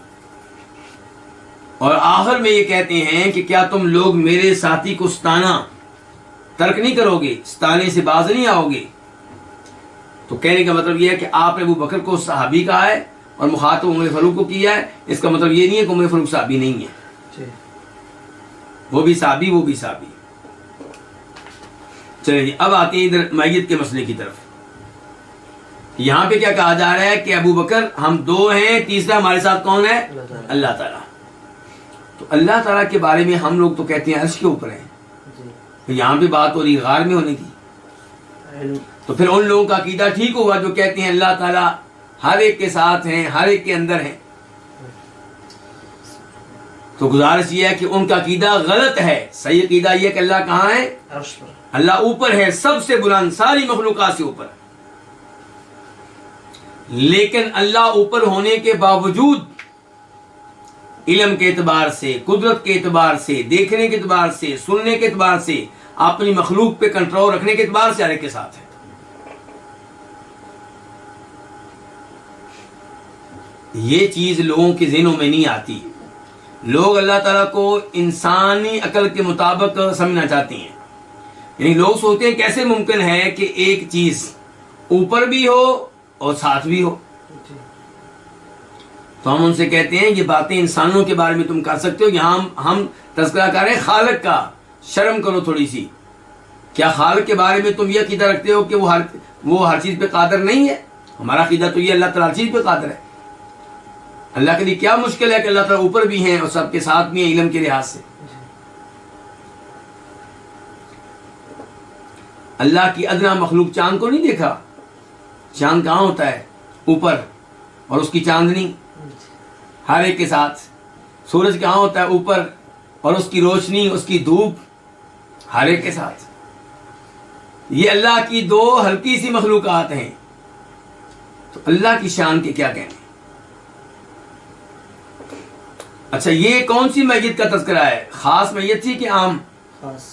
اور آخر میں یہ کہتے ہیں کہ کیا تم لوگ میرے ساتھی کو ستانا ترک نہیں کرو گے، ستانے سے باز نہیں آؤ گے؟ تو کہنے کا مطلب یہ ہے کہ آپ نے ابو بکر کو صحابی کہا ہے اور مخاطب عمر فاروق کو کیا ہے، اس کا مطلب یہ نہیں ہے کہ عمر فاروق صحابی نہیں ہے، وہ بھی صحابی، وہ بھی صحابی۔ چلیں جی، اب آتے ہیں ادھر میت کے مسئلے کی طرف۔ یہاں پہ کیا کہا جا رہا ہے کہ ابو بکر ہم دو ہیں، تیسرا ہمارے ساتھ کون ہے؟ اللہ تعالیٰ۔ تو اللہ تعالیٰ کے بارے میں ہم لوگ تو کہتے ہیں عرش کے اوپر ہیں، یہاں پہ بات ہو رہی غار میں ہونے کی، تو پھر ان لوگوں کا عقیدہ ٹھیک ہوا جو کہتے ہیں اللہ تعالیٰ ہر ایک کے ساتھ ہیں، ہر ایک کے اندر ہیں۔ تو گزارش یہ ہے کہ ان کا عقیدہ غلط ہے، صحیح عقیدہ یہ ہے کہ اللہ کہاں ہے؟ عرش پر، اللہ اوپر ہے، سب سے بلند، ساری مخلوقات سے اوپر۔ لیکن اللہ اوپر ہونے کے باوجود علم کے اعتبار سے، قدرت کے اعتبار سے، دیکھنے کے اعتبار سے، سننے کے اعتبار سے، اپنی مخلوق پہ کنٹرول رکھنے کے اعتبار سے ہر ایک کے ساتھ ہے۔ یہ چیز لوگوں کے ذہنوں میں نہیں آتی، لوگ اللہ تعالیٰ کو انسانی عقل کے مطابق سمجھنا چاہتے ہیں، یعنی لوگ سوچتے ہیں کیسے ممکن ہے کہ ایک چیز اوپر بھی ہو اور ساتھ بھی ہو۔ تو ہم ان سے کہتے ہیں یہ باتیں انسانوں کے بارے میں تم کر سکتے ہو، یہاں ہم تذکرہ کر رہے ہیں خالق کا، شرم کرو تھوڑی سی۔ کیا خالق کے بارے میں تم یہ عقیدہ رکھتے ہو کہ وہ ہر چیز پہ قادر نہیں ہے؟ ہمارا عقیدہ تو یہ اللہ تعالیٰ ہر چیز پہ قادر ہے۔ اللہ کے لیے کیا مشکل ہے کہ اللہ تعالیٰ اوپر بھی ہیں اور سب کے ساتھ بھی ہیں علم کے لحاظ سے۔ اللہ کی ادنا مخلوق چاند کو نہیں دیکھا؟ چاند کہاں ہوتا ہے؟ اوپر، اور اس کی چاندنی ہر ایک کے ساتھ۔ سورج کہاں ہوتا ہے؟ اوپر، اور اس کی روشنی، اس کی دھوپ ہر ایک کے ساتھ۔ یہ اللہ کی دو ہلکی سی مخلوقات ہیں، تو اللہ کی شان کے کیا کہنے۔ اچھا، یہ کون سی میت کا تذکرہ ہے؟ خاص میت تھی کہ عام؟ خاص۔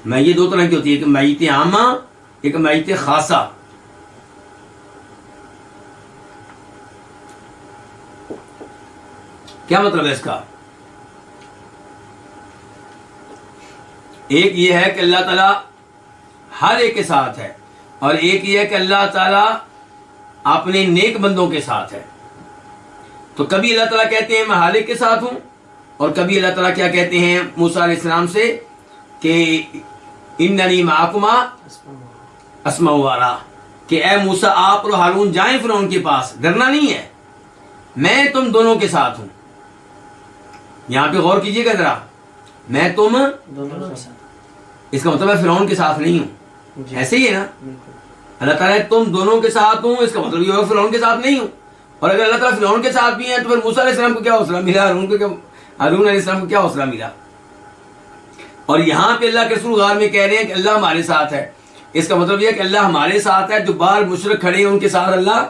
میت دو طرح کی ہوتی ہے، ایک میت عامہ، ایک میت خاصہ۔ کیا مطلب ہے اس کا؟ ایک یہ ہے کہ اللہ تعالیٰ ہر ایک کے ساتھ ہے، اور ایک یہ ہے کہ اللہ تعالیٰ اپنے نیک بندوں کے ساتھ ہے۔ تو کبھی اللہ تعالیٰ کہتے ہیں میں ہر ایک کے ساتھ ہوں، اور کبھی اللہ تعالیٰ کیا کہتے ہیں موسیٰ علیہ السلام سے کہ اننی معکما اسمع و ارا، کہ اے موسیٰ آپ اور ہارون جائیں فرعون کے پاس، ڈرنا نہیں ہے، میں تم دونوں کے ساتھ ہوں۔ یہاں پہ غور کیجئے گا ذرا، میں تم دونوں کے ساتھ، اس کا مطلب ہے فرعون کے ساتھ نہیں ہوں، ایسے ہی ہے نا؟ بالکل۔ اللہ تعالیٰ تم دونوں کے ساتھ ہوں، اس کا مطلب یہ ہوگا فرعون کے ساتھ نہیں ہوں۔ اور اگر اللہ تعالیٰ فرعون کے ساتھ بھی ہیں تو پھر موسیٰ علیہ السلام کو کیا حوصلہ ملا، ہارون علیہ السلام کو کیا حوصلہ ملا؟ اور یہاں پہ اللہ کے رسول غار میں کہہ رہے ہیں کہ اللہ ہمارے ساتھ ہے، اس کا مطلب یہ ہے کہ اللہ ہمارے ساتھ ہے، جو باہر مشرک کھڑے ہیں ان کے ساتھ اللہ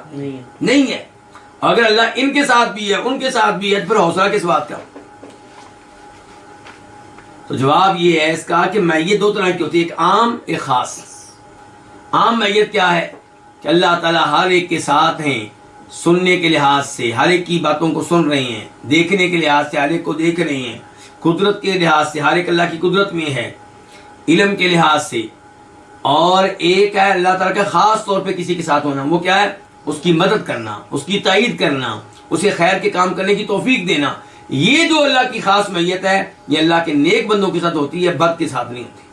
نہیں ہے۔ اگر اللہ ان کے ساتھ بھی ہے، ان کے ساتھ بھی ہے، تو پھر حوصلہ کس بات کا؟ تو جواب یہ ہے اس کا کہ میت دو طرح کی ہوتی ہے، ایک عام، ایک خاص۔ عام میت کیا ہے کہ اللہ تعالیٰ ہر ایک کے ساتھ ہیں، سننے کے لحاظ سے ہر ایک کی باتوں کو سن رہے ہیں، دیکھنے کے لحاظ سے ہر ایک کو دیکھ رہے ہیں، قدرت کے لحاظ سے ہر ایک اللہ کی قدرت میں ہے، علم کے لحاظ سے۔ اور ایک ہے اللہ تعالیٰ کا خاص طور پہ کسی کے ساتھ ہونا، وہ کیا ہے؟ اس کی مدد کرنا، اس کی تائید کرنا، اسے خیر کے کام کرنے کی توفیق دینا۔ یہ جو اللہ کی خاص میت ہے، یہ اللہ کے نیک بندوں کے ساتھ ہوتی ہے، بد کے ساتھ نہیں ہوتی۔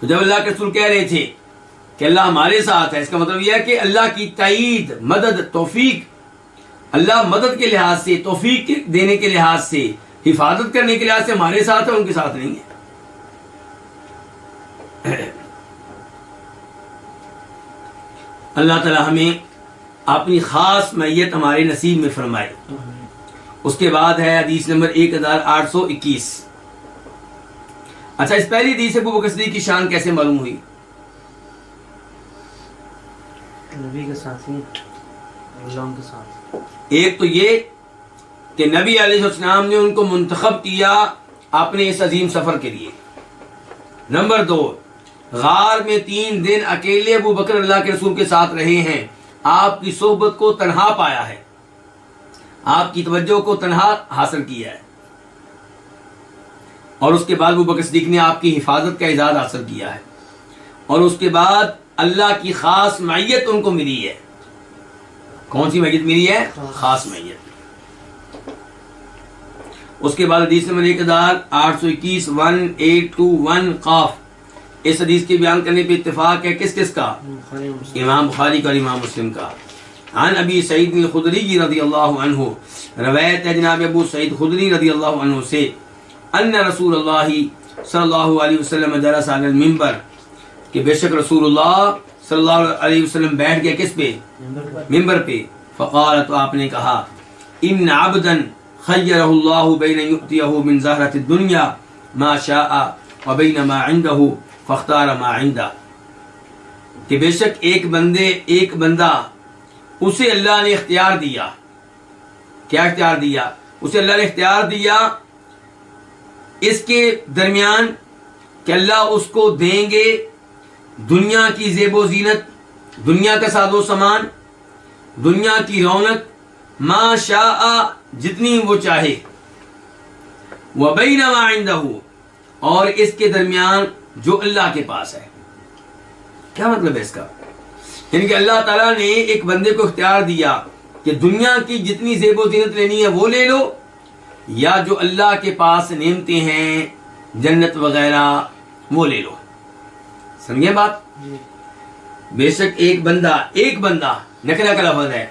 تو جب اللہ کے رسول کہہ رہے تھے کہ اللہ ہمارے ساتھ ہے، اس کا مطلب یہ ہے کہ اللہ کی تائید، مدد، توفیق، اللہ مدد کے لحاظ سے، توفیق دینے کے لحاظ سے، حفاظت کرنے کے لحاظ سے ہمارے ساتھ ہے، ان کے ساتھ نہیں ہے۔ اللہ تعالی ہمیں اپنی خاص معیت ہمارے نصیب میں فرمائے۔ اس کے بعد ہے حدیث نمبر 1821۔ اچھا، اس پہلی حدیث سے ابو بکر صدیق کی شان کیسے معلوم ہوئی؟ نبی کے ساتھ ہی اللہ کے ساتھ۔ ایک تو یہ کہ نبی علیہ السلام نے ان کو منتخب کیا اپنے اس عظیم سفر کے لیے۔ نمبر 2، غار میں 3 دن اکیلے ابو بکر اللہ کے رسول کے ساتھ رہے ہیں، آپ کی صحبت کو تنہا پایا ہے، آپ کی توجہ کو تنہا حاصل کیا ہے، اور اس کے بعد ابو بکر صدیق نے آپ کی حفاظت کا اعزاز حاصل کیا ہے، اور اس کے بعد اللہ کی خاص معیت ان کو ملی ہے۔ کون سی معیت ملی ہے؟ خاص معیت۔ اس کے بعد حدیث نمبر 1821 1821 قاف، اس حدیث کے بیان کرنے پہ اتفاق ہے کس کس کا؟ امام بخاری کا اور امام مسلم کا۔ عن ابی سعید الخدری رضی اللہ عنہ، روایت ہے جناب ابو سعید خدری رضی اللہ عنہ سے، ان رسول اللہ صلی اللہ علیہ وسلم جلس علی المنبر، کہ بے شک رسول اللہ صلی اللہ علیہ وسلم بیٹھ گئے کس پہ؟ منبر پہ۔ فقال، تو آپ نے کہا، ان عبدا خیرہ اللہ بین یؤتیہ من زہرۃ الدنیا ما شاء وبین ما عنده فاختار ما عنده، کہ بے شک ایک بندہ اسے اللہ نے اختیار دیا۔ کیا اختیار دیا؟ اسے اللہ نے اختیار دیا اس کے درمیان کہ اللہ اس کو دیں گے دنیا کی زیب و زینت، دنیا کا ساز و سامان، دنیا کی رونق، ما شاء، جتنی وہ چاہے، وبین ما عنده، اور اس کے درمیان جو اللہ کے پاس ہے۔ کیا مطلب ہے اس کا؟ یعنی کہ اللہ تعالیٰ نے ایک بندے کو اختیار دیا کہ دنیا کی جتنی زیب و زینت لینی ہے وہ لے لو، یا جو اللہ کے پاس نعمتیں ہیں جنت وغیرہ وہ لے لو۔ سمجھے بات؟ بے شک ایک بندہ نکرہ کا لفظ ہے،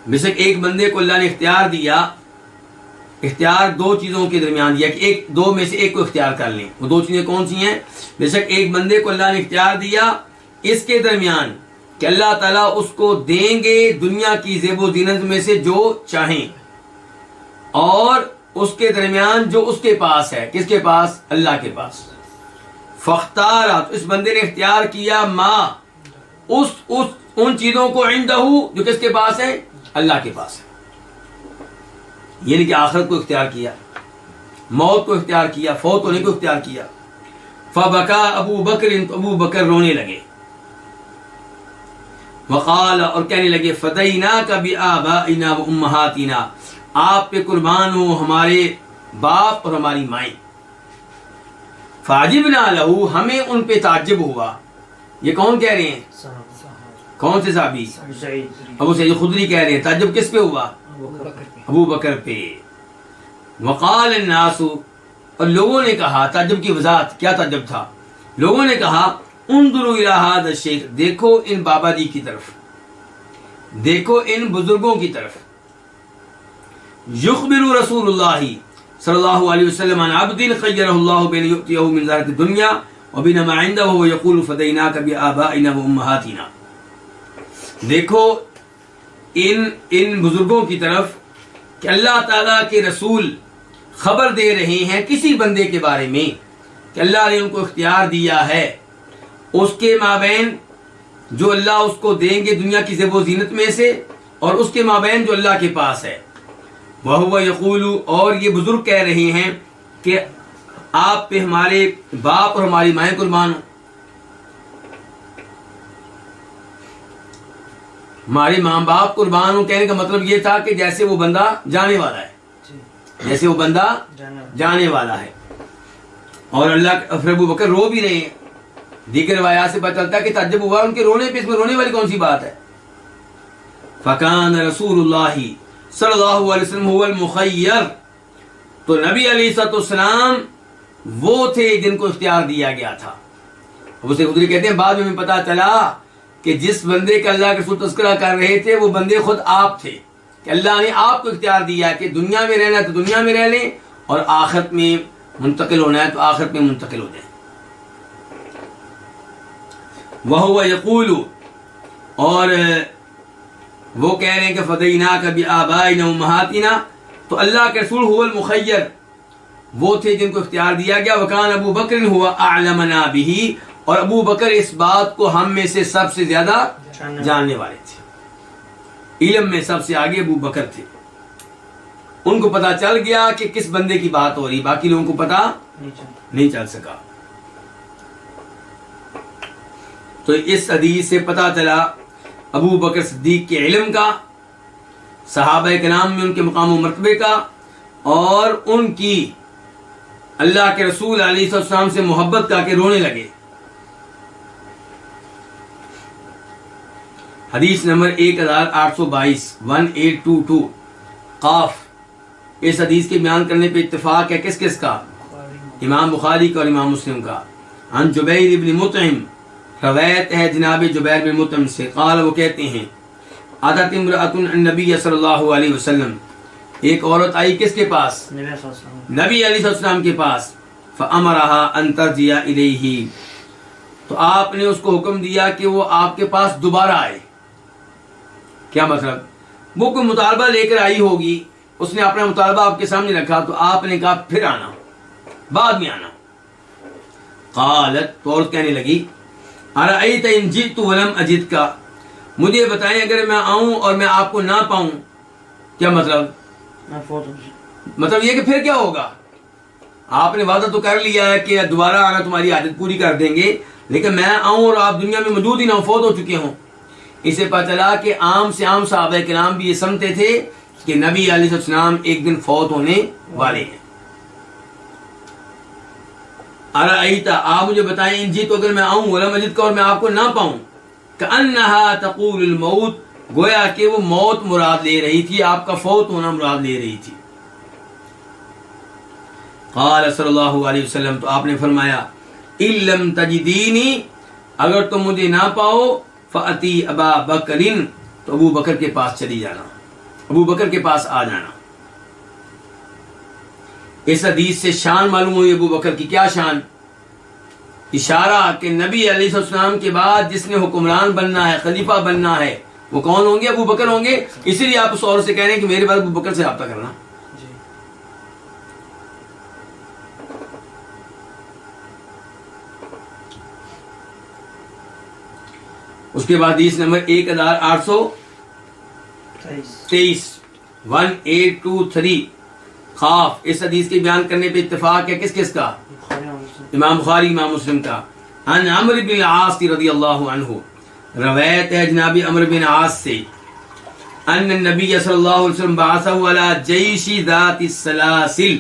بے شک ایک بندے کو اللہ نے اختیار دیا، اختیار 2 چیزوں کے درمیان دیا کہ 2 میں سے ایک کو اختیار کر لیں۔ وہ 2 چیزیں کون سی ہیں؟ بے شک ایک بندے کو اللہ نے اختیار دیا اس کے درمیان کہ اللہ تعالیٰ اس کو دیں گے دنیا کی زیب و زینت میں سے جو چاہیں، اور اس کے درمیان جو اس کے پاس ہے۔ کس کے پاس؟ اللہ کے پاس۔ فاختار، تو اس بندے نے اختیار کیا ما، ان چیزوں کو عندہ، جو کس کے پاس ہے؟ اللہ کے پاس ہے۔ یعنی کہ آخرت کو اختیار کیا، موت کو اختیار کیا، فوت ہونے کو اختیار کیا۔ فبکا ابو بکر، تو ابو بکر رونے لگے، وقال، اور کہنے لگے، فدیناک بآبائنا وامہاتنا، آپ پہ قربان ہو ہمارے باپ اور ہماری مائیں۔ فعجبنا لہ، ہمیں ان پہ تعجب ہوا۔ یہ کون کہہ رہے ہیں؟ کون سے صحابی؟ ابو سعید خدری کہہ رہے ہیں تعجب کس پہ ہوا؟ ابو بکر پہ۔ وقال الناس، اور لوگوں نے کہا، تعجب کی وضاحت کیا تعجب تھا؟ لوگوں نے کہا، انظروا الی ھذا الشیخ، دیکھو ان بابا جی کی طرف، دیکھو ان بزرگوں کی طرف۔ یخبر رسول اللہ صلی اللہ علیہ وسلم عن عبد خیرہ اللہ بین یؤتیہ من زہرۃ الدنیا وبین ما عنده ویقول فدیناک بآبائنا وامہاتنا۔ دیکھو ان بزرگوں کی طرف کہ اللہ تعالیٰ کے رسول خبر دے رہے ہیں کسی بندے کے بارے میں کہ اللہ نے ان کو اختیار دیا ہے اس کے مابین جو اللہ اس کو دیں گے دنیا کی زیب و زینت میں سے، اور اس کے مابین جو اللہ کے پاس ہے۔ وَهُوَ يَقُولُ، اور یہ بزرگ کہہ رہے ہیں کہ آپ پہ ہمارے باپ اور ہماری مائیں قربان ہوں۔ ہمارے ماں باپ قربان ہوں کہنے کا مطلب یہ تھا کہ جیسے وہ بندہ جانے والا ہے، جیسے وہ بندہ جانے والا ہے۔ اور اللہ ابو بکر رو بھی رہے ہیں، دیگر روایات سے پتہ چلتا ہے کہ تعجب ہوا ان کے رونے پہ، اس میں رونے والی کون سی بات ہے؟ فکان رسول اللہ صلی اللہ علیہ وسلم هو المخیر، تو نبی علیہ الصلوۃ والسلام وہ تھے جن کو اختیار دیا گیا تھا ابو سعید خدری کہتے ہیں بعد میں پتا چلا کہ جس بندے کا اللہ کے رسول تذکرہ کر رہے تھے وہ بندے خود آپ تھے، کہ اللہ نے آپ کو اختیار دیا کہ دنیا میں رہنا ہے تو دنیا میں رہ لیں، اور آخرت میں منتقل ہونا ہے تو آخرت میں منتقل ہو جائیں۔ وَهُوَ يَقُولُ، اور وہ کہہ رہے ہیں کہ فَدَيْنَاكَ بِآبَائِنَا وَأُمَّهَاتِنَا، تو اللہ کے رسول هو المخیر، وہ تھے جن کو اختیار دیا گیا۔ وَكَانَ أَبُو بَكْرٍ هُوَ أَعْلَمَنَا بِهِ، اور ابو بکر اس بات کو ہم میں سے سب سے زیادہ جاننے والے تھے، علم میں سب سے آگے ابو بکر تھے۔ ان کو پتا چل گیا کہ کس بندے کی بات ہو رہی، باقی لوگوں کو پتا نہیں چل سکا۔ تو اس حدیث سے پتا چلا ابو بکر صدیق کے علم کا، صحابہ کرام میں ان کے مقام و مرتبے کا، اور ان کی اللہ کے رسول علیہ السلام سے محبت کا کہ رونے لگے۔ حدیث نمبر 1822 1822 قاف، اس حدیث کے بیان کرنے پہ اتفاق ہے کس کس کا؟ امام بخاری کا اور امام مسلم کا۔ عن جبیر بن مطعم، روایت ہے جناب جبیر بن مطعم سے، قال، وہ کہتے ہیں اتت امرأۃ النبی صلی اللہ علیہ وسلم، ایک عورت آئی کس کے پاس؟ نبی علیہ السلام کے پاس۔ فامرها ان ترجع الیہ، تو آپ نے اس کو حکم دیا کہ وہ آپ کے پاس دوبارہ آئے۔ کیا مطلب؟ وہ کوئی مطالبہ لے کر آئی ہوگی، اس نے اپنا مطالبہ آپ کے سامنے رکھا تو آپ نے کہا پھر آنا، بعد میں آنا۔ قالت، تو عورت کہنے لگی ارأیت ان جئت ولم اجدک، مجھے بتائیں اگر میں آؤں اور میں آپ کو نہ پاؤں، کیا مطلب یہ کہ پھر کیا ہوگا؟ آپ نے وعدہ تو کر لیا ہے کہ دوبارہ آنا، تمہاری عادت پوری کر دیں گے، لیکن میں آؤں اور آپ دنیا میں موجود ہی نہ ہوں، فوت ہو چکے ہوں۔ اسے پتہ چلا کہ عام سے عام صحابہ کرام بھی یہ سمجھتے تھے کہ نبی علیہ السلام ایک دن فوت ہونے والے ہیں۔ ارأیت، آپ مجھے بتائیں ان جی تو اگر میں آؤں ولم اجدک، اور میں آپ کو نہ پاؤں، کأنہا تقول الموت، گویا کہ وہ موت مراد لے رہی تھی، آپ کا فوت ہونا مراد لے رہی تھی۔ قال صلی اللہ علیہ وسلم، تو آپ نے فرمایا ان لم تجدینی، اگر تم مجھے نہ پاؤ، فأتی ابا بکر، تو ابو بکر کے پاس چلی جانا، ابو بکر کے پاس آ جانا۔ اس حدیث سے شان معلوم ہوئی ابو بکر کی، کیا شان؟ اشارہ کہ نبی علیہ السلام کے بعد جس نے حکمران بننا ہے، خلیفہ بننا ہے، وہ کون ہوں گے؟ ابو بکر ہوں گے۔ اسی لیے آپ اس عورت سے کہہ رہے ہیں کہ میرے بعد ابو بکر سے رابطہ کرنا۔ اس کے بعد حدیث نمبر 1823 1823 خاف، اس حدیث کے بیان کرنے پہ اتفاق ہے کس کس کا؟ امام بخاری، امام مسلم کا۔ عن عمرو بن العاص رضی اللہ عنہ، روایت ہے جناب عمرو بن عاص سے، ان النبی صلی اللہ علیہ وسلم بعثہ علی جیش ذات السلاسل،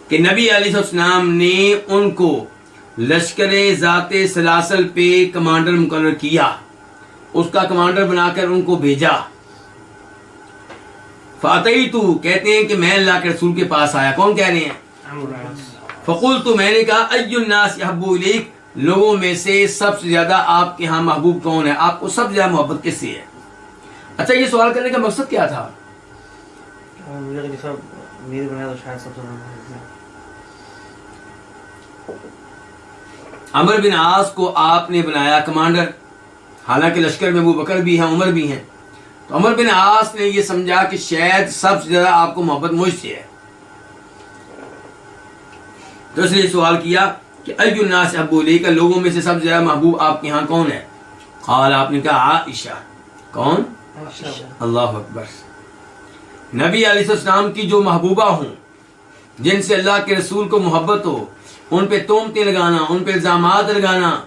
کہ نبی علیہ السلام نے ان کو لشکر ذات سلاسل پہ کمانڈر مقرر کیا، اس کا کمانڈر بنا کر ان کو بھیجا۔ فاتیتو، کہتے ہیں کہ میں اللہ کے رسول کے پاس آیا، کون کہہ رہے ہیں؟ فقلت، میں نے کہا ای الناس احب الیک، لوگوں میں سے سب سے زیادہ آپ کے ہاں محبوب کون ہے؟ آپ کو سب سے زیادہ محبت کس سے ہے؟ اچھا، یہ سوال کرنے کا مقصد کیا تھا؟ عمرو بن عاص کو آپ نے بنایا کمانڈر، حالانکہ لشکر میں ابو بکر بھی ہیں، عمر بھی ہیں، تو عمرو بن عاص نے یہ سمجھا کہ شاید سب سے زیادہ آپ کو محبت مجھ سے ہے، تو اس لیے سوال کیا کہ ای الناس احب الیک، لوگوں میں سے سب سے زیادہ محبوب آپ کے ہاں کون ہے؟ قال، آپ نے کہا عائشہ۔ کون؟ اللہ اکبر۔ نبی علیہ السلام کی جو محبوبہ ہوں، جن سے اللہ کے رسول کو محبت ہو، ان پہ تہمتیں لگانا، ان پہ الزامات لگانا،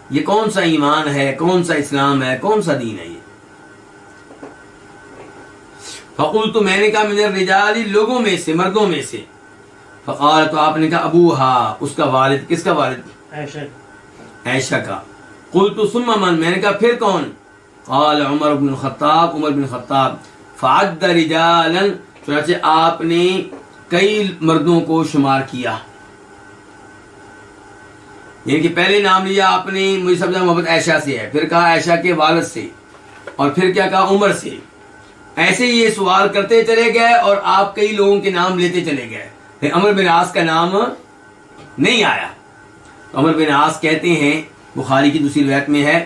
یہ کون سا ایمان ہے؟ کون سا اسلام ہے؟ کون سا دین ہے یہ؟ فقلت، میں نے کہا من الرجال، لوگوں میں سے، مردوں میں سے۔ فقال، تو آپ نے کہا ابوہا، اس کا والد۔ کس کا والد؟ عائشہ کا۔ قلت ثم من، میں نے کہا پھر کون؟ قال عمر بن الخطاب، عمر بن الخطاب۔ فعد رجالا، چنانچہ آپ نے کئی مردوں کو شمار کیا۔ یعنی کہ پہلے نام لیا آپ نے، مجھے سمجھا محبت عائشہ سے ہے، پھر کہا عائشہ کے والد سے، اور پھر کیا کہا عمر سے. ایسے ہی یہ سوال کرتے چلے گئے اور آپ کئی لوگوں کے نام لیتے چلے گئے، پھر عمر بن عاص کا نام نہیں آیا. عمر بن عاص کہتے ہیں، بخاری کی دوسری روایت میں ہے،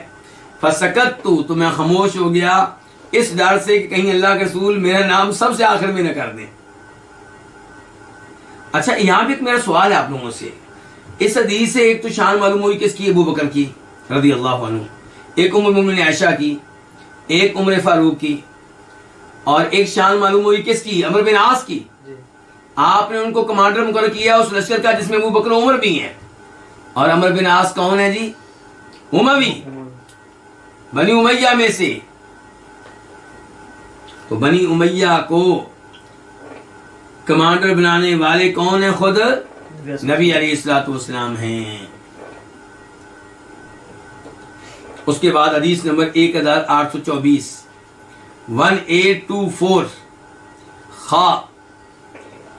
فسکتُ، تو میں خاموش ہو گیا اس ڈر سے کہ کہیں اللہ کے رسول میرا نام سب سے آخر میں نہ کر دیں. اچھا یہاں بھی ایک میرا سوال ہے آپ لوگوں سے. اس حدیث سے ایک تو شان معلوم ہوئی کس کی؟ ابو بکر کی رضی اللہ عنہ، ایک ام المؤمنین عائشہ کی، ایک عمر فاروق کی، اور ایک شان معلوم ہوئی کس کی؟ عمر بن عاص کی. آپ نے ان کو کمانڈر مقرر کیا اس لشکر کا جس میں ابو بکر و عمر بھی ہیں. اور عمر بن عاص کون ہے جی؟ اموی، بنی امیہ میں سے. تو بنی امیہ کو کمانڈر بنانے والے کون ہیں؟ خود نبی علیہ الصلوۃ والسلام ہیں. اس کے بعد حدیث نمبر 1824 1824 خا.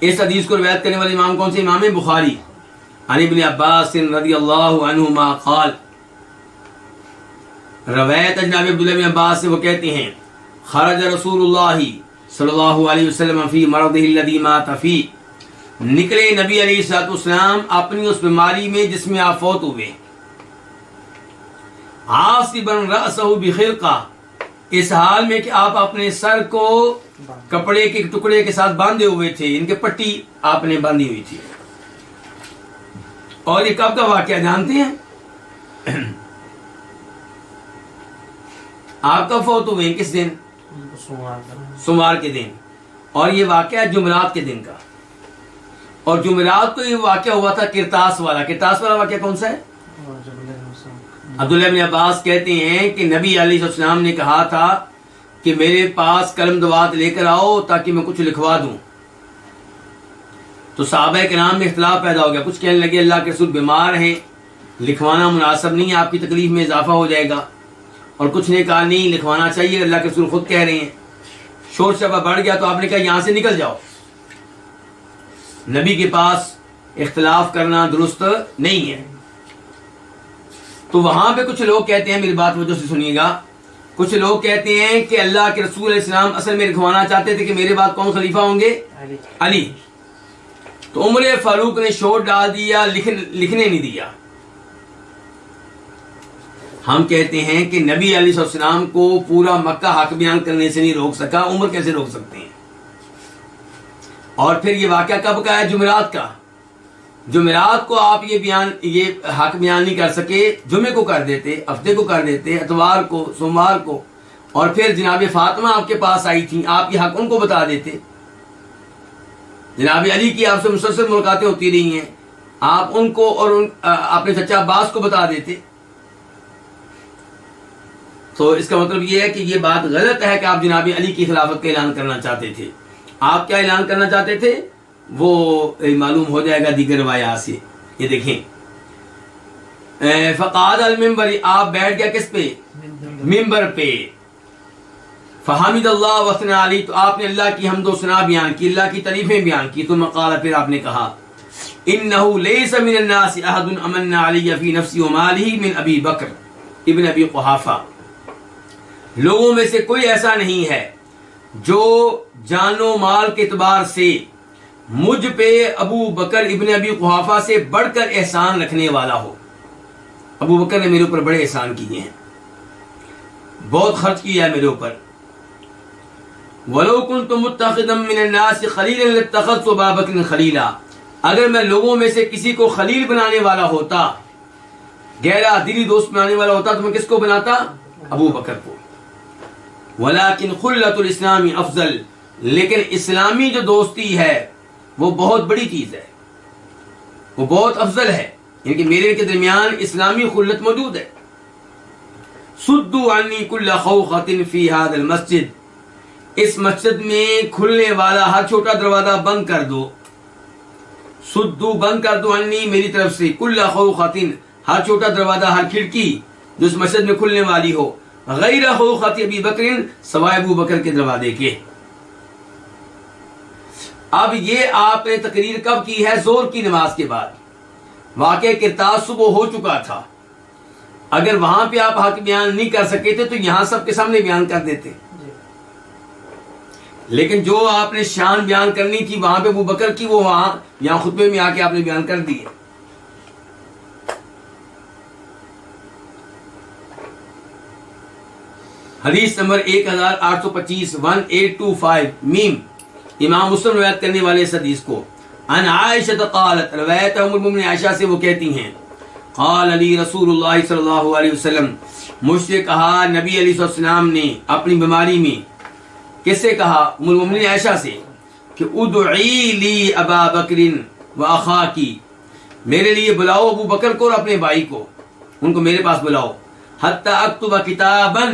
اس حدیث کو روایت کرنے والے امام کون سے؟ امام بخاری. عن ابن عباس رضی اللہ عنہما قال، روایت جناب عبداللہ بن عباس سے، وہ کہتے ہیں خرج رسول اللہ صلی اللہ علیہ وسلم فی مرضہ الذی مات فی، نکلے نبی علیہ الصلوۃ والسلام اپنی اس بیماری میں جس میں آپ فوت ہوئے. عاصبا رأسہ بخرقہ، اس حال میں کہ آپ اپنے سر کو کپڑے کے ٹکڑے کے ساتھ باندھے ہوئے تھے، ان کے پٹی آپ نے باندھی ہوئی تھی. اور یہ کب کا واقعہ جانتے ہیں؟ آپ کب فوت ہوئے؟ کس دن؟ سوموار کے دن. اور یہ واقعہ جمعرات کے دن کا. اور جمعرات کو یہ واقعہ ہوا تھا کرتاس والا. کرتاس والا واقعہ کون سا ہے؟ عبداللہ بن عباس کہتے ہیں کہ نبی علیہ السلام نے کہا تھا کہ میرے پاس قلم دوات لے کر آؤ تاکہ میں کچھ لکھوا دوں. تو صحابہ کرام میں اختلاف پیدا ہو گیا. کچھ کہنے لگے اللہ کے رسول بیمار ہیں، لکھوانا مناسب نہیں ہے، آپ کی تکلیف میں اضافہ ہو جائے گا. اور کچھ نے کہا نہیں لکھوانا چاہیے، اللہ کے رسول خود کہہ رہے ہیں. شور شرابہ بڑھ گیا تو آپ نے کہا یہاں سے نکل جاؤ، نبی کے پاس اختلاف کرنا درست نہیں ہے. تو وہاں پہ کچھ لوگ کہتے ہیں، میری بات وجہ سے سنیے گا، کچھ لوگ کہتے ہیں کہ اللہ کے رسول علیہ السلام اصل میں لکھوانا چاہتے تھے کہ میرے بعد کون خلیفہ ہوں گے؟ علی. تو عمر فاروق نے شور ڈال دیا، لکھنے نہیں دیا. ہم کہتے ہیں کہ نبی علیہ السلام کو پورا مکہ حق بیان کرنے سے نہیں روک سکا، عمر کیسے روک سکتے ہیں؟ اور پھر یہ واقعہ کب کا ہے؟ جمعرات کا. جمعرات کو آپ یہ حق بیان نہیں کر سکے، جمعے کو کر دیتے، ہفتے کو کر دیتے، اتوار کو، سوموار کو. اور پھر جناب فاطمہ آپ کے پاس آئی تھیں، آپ یہ حق ان کو بتا دیتے. جناب علی کی آپ سے مسلسل ملاقاتیں ہوتی رہی ہیں، آپ ان کو اور اپنے چچا عباس کو بتا دیتے. تو اس کا مطلب یہ ہے کہ یہ بات غلط ہے کہ آپ جناب علی کی خلافت کا اعلان کرنا چاہتے تھے. آپ کیا اعلان کرنا چاہتے تھے وہ معلوم ہو جائے گا دیگر روایات سے. یہ دیکھیں، فقعد المنبر، آپ بیٹھ گیا کس پہ؟ منبر پہ. فحمد اللہ وثنى علی، تو آپ نے اللہ کی حمد و ثنا بیان کی، اللہ کی تعریفیں بیان کی. ثم قال، پھر آپ نے کہا انه ليس من الناس احد امن علی فی نفسی ومالہ من ابی بکر ابن ابی قحافہ، لوگوں میں سے کوئی ایسا نہیں ہے جو جان و مال کے اعتبار سے مجھ پہ ابو بکر ابن ابی قحافہ سے بڑھ کر احسان رکھنے والا ہو. ابو بکر نے میرے اوپر بڑے احسان کیے ہیں، بہت خرچ کیا ہے میرے اوپر. وَلَوْ كُنْتُ مُتَّخِذًا مِّنَ النَّاسِ خَلِيلًا لَاتَّخَذْتُ أَبَا بَكْرٍ خَلِيلًا، اگر میں لوگوں میں سے کسی کو خلیل بنانے والا ہوتا، گہرا دلی دوست بنانے والا ہوتا، تو میں کس کو بناتا؟ ابو بکر کو. ولیکن خلۃ الاسلام افضل، لیکن اسلامی جو دوستی ہے وہ بہت بڑی چیز ہے، وہ بہت افضل ہے، یعنی کہ میرے کے درمیان اسلامی خلت موجود ہے. سدوا عنی کل خوخۃ فی ھذا المسجد، اس مسجد میں کھلنے والا ہر چھوٹا دروازہ بند کر دو. سدو، بند کر دو، عنی، میری طرف سے، کل خوخۃ، ہر چھوٹا دروازہ، ہر کھڑکی جو اس مسجد میں کھلنے والی ہو، غیر خوخۃ ابی بکر، سوائے ابو بکر کے دروازے کے. اب یہ آپ نے تقریر کب کی ہے؟ زور کی نماز کے بعد. واقعہ کرتاز صبح ہو چکا تھا، اگر وہاں پہ آپ حق بیان نہیں کر سکے تھے تو یہاں سب کے سامنے بیان کر دیتے، لیکن جو آپ نے شان بیان کرنی تھی وہاں پہ ابو بکر کی، وہ وہاں یہاں خطبے میں آ کے آپ نے بیان کر دی ہے۔ حدیث نمبر 1825 1825 میم، امام مسلم روایت کرنے والے اس حدیث کو، عن عائشہ قالت، روایت ام المؤمنین عائشہ سے، وہ کہتی ہیں قال علی رسول اللہ صلی اللہ علیہ وسلم، مجھ سے کہا نبی علیہ السلام نے اپنی بیماری میں، کس سے کہا؟ ام المؤمنین عائشہ سے، کہ ادعی لی ابا بکر و اخاکی، میرے لیے بلاؤ ابو بکر کو اور اپنے بھائی کو، ان کو میرے پاس بلاؤ، حتی اکتب کتابا،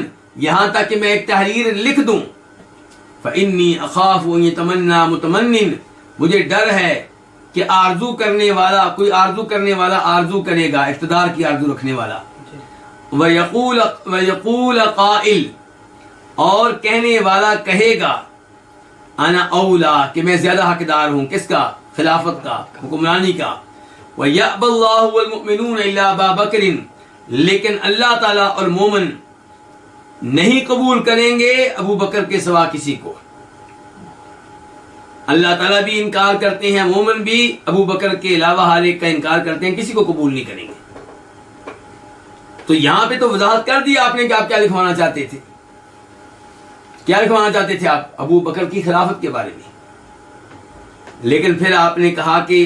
یہاں تک کہ میں ایک تحریر لکھ دوں، فإنی اخاف ان یتمنی متمنن، مجھے ڈر ہے کہ آرزو کرنے والا، کوئی آرزو کرنے والا آرزو کرے گا، اقتدار کی آرزو رکھنے والا، وَيَقُولَ قائل، اور کہنے والا کہے گا، انا اولا، کہ میں زیادہ حقدار ہوں، کس کا؟ خلافت کا، حکمرانی کا، وَيَأْبَى اللَّهُ وَالْمُؤْمِنُونَ إِلَّا أَبَا بَكْرٍ، لیکن اللہ تعالیٰ اور مومن نہیں قبول کریں گے ابو بکر کے سوا کسی کو۔ اللہ تعالیٰ بھی انکار کرتے ہیں، مومن بھی ابو بکر کے علاوہ ہر ایک کا انکار کرتے ہیں، کسی کو قبول نہیں کریں گے۔ تو یہاں پہ تو وضاحت کر دی آپ نے کہ آپ کیا لکھوانا چاہتے تھے، کیا لکھوانا چاہتے تھے آپ؟ ابو بکر کی خلافت کے بارے میں، لیکن پھر آپ نے کہا کہ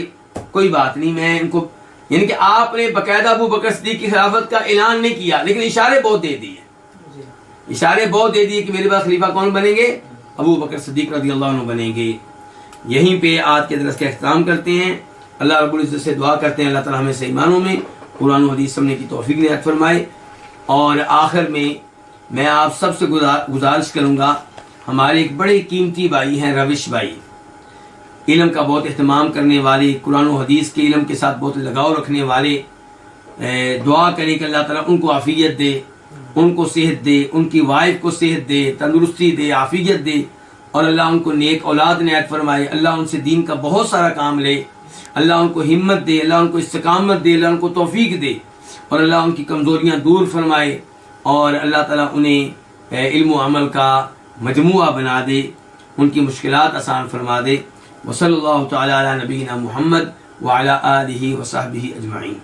کوئی بات نہیں، میں ان کو، یعنی کہ آپ نے باقاعدہ ابو بکر صدیق کی خلافت کا اعلان نہیں کیا، لیکن اشارے بہت دے دیے، اشارے بہت دے دیے کہ میرے بعد خلیفہ کون بنیں گے؟ ابو بکر صدیق رضی اللہ عنہ بنیں گے۔ یہیں پہ آج کے درس کا اختتام کرتے ہیں۔ اللہ رب العزت سے دعا کرتے ہیں اللہ تعالیٰ ہمیں صحیح معنوں میں قرآن و حدیث سمجھنے کی توفیق عنایت فرمائے۔ اور آخر میں آپ سب سے گزارش کروں گا، ہمارے ایک بڑے قیمتی بھائی ہیں روش بھائی، علم کا بہت اہتمام کرنے والے، قرآن و حدیث کے علم کے ساتھ بہت لگاؤ رکھنے والے، دعا کریں کہ اللہ تعالیٰ ان کو عافیت دے، ان کو صحت دے، ان کی وائف کو صحت دے، تندرستی دے، عافیت دے، اور اللہ ان کو نیک اولاد عنایت فرمائے، اللہ ان سے دین کا بہت سارا کام لے، اللہ ان کو ہمت دے، اللہ ان کو استقامت دے، اللہ ان کو توفیق دے، اور اللہ ان کی کمزوریاں دور فرمائے، اور اللہ تعالیٰ انہیں علم و عمل کا مجموعہ بنا دے، ان کی مشکلات آسان فرما دے۔ وصلی اللہ تعالی علی نبینا محمد وعلی آلہ وصحبہ اجمعین۔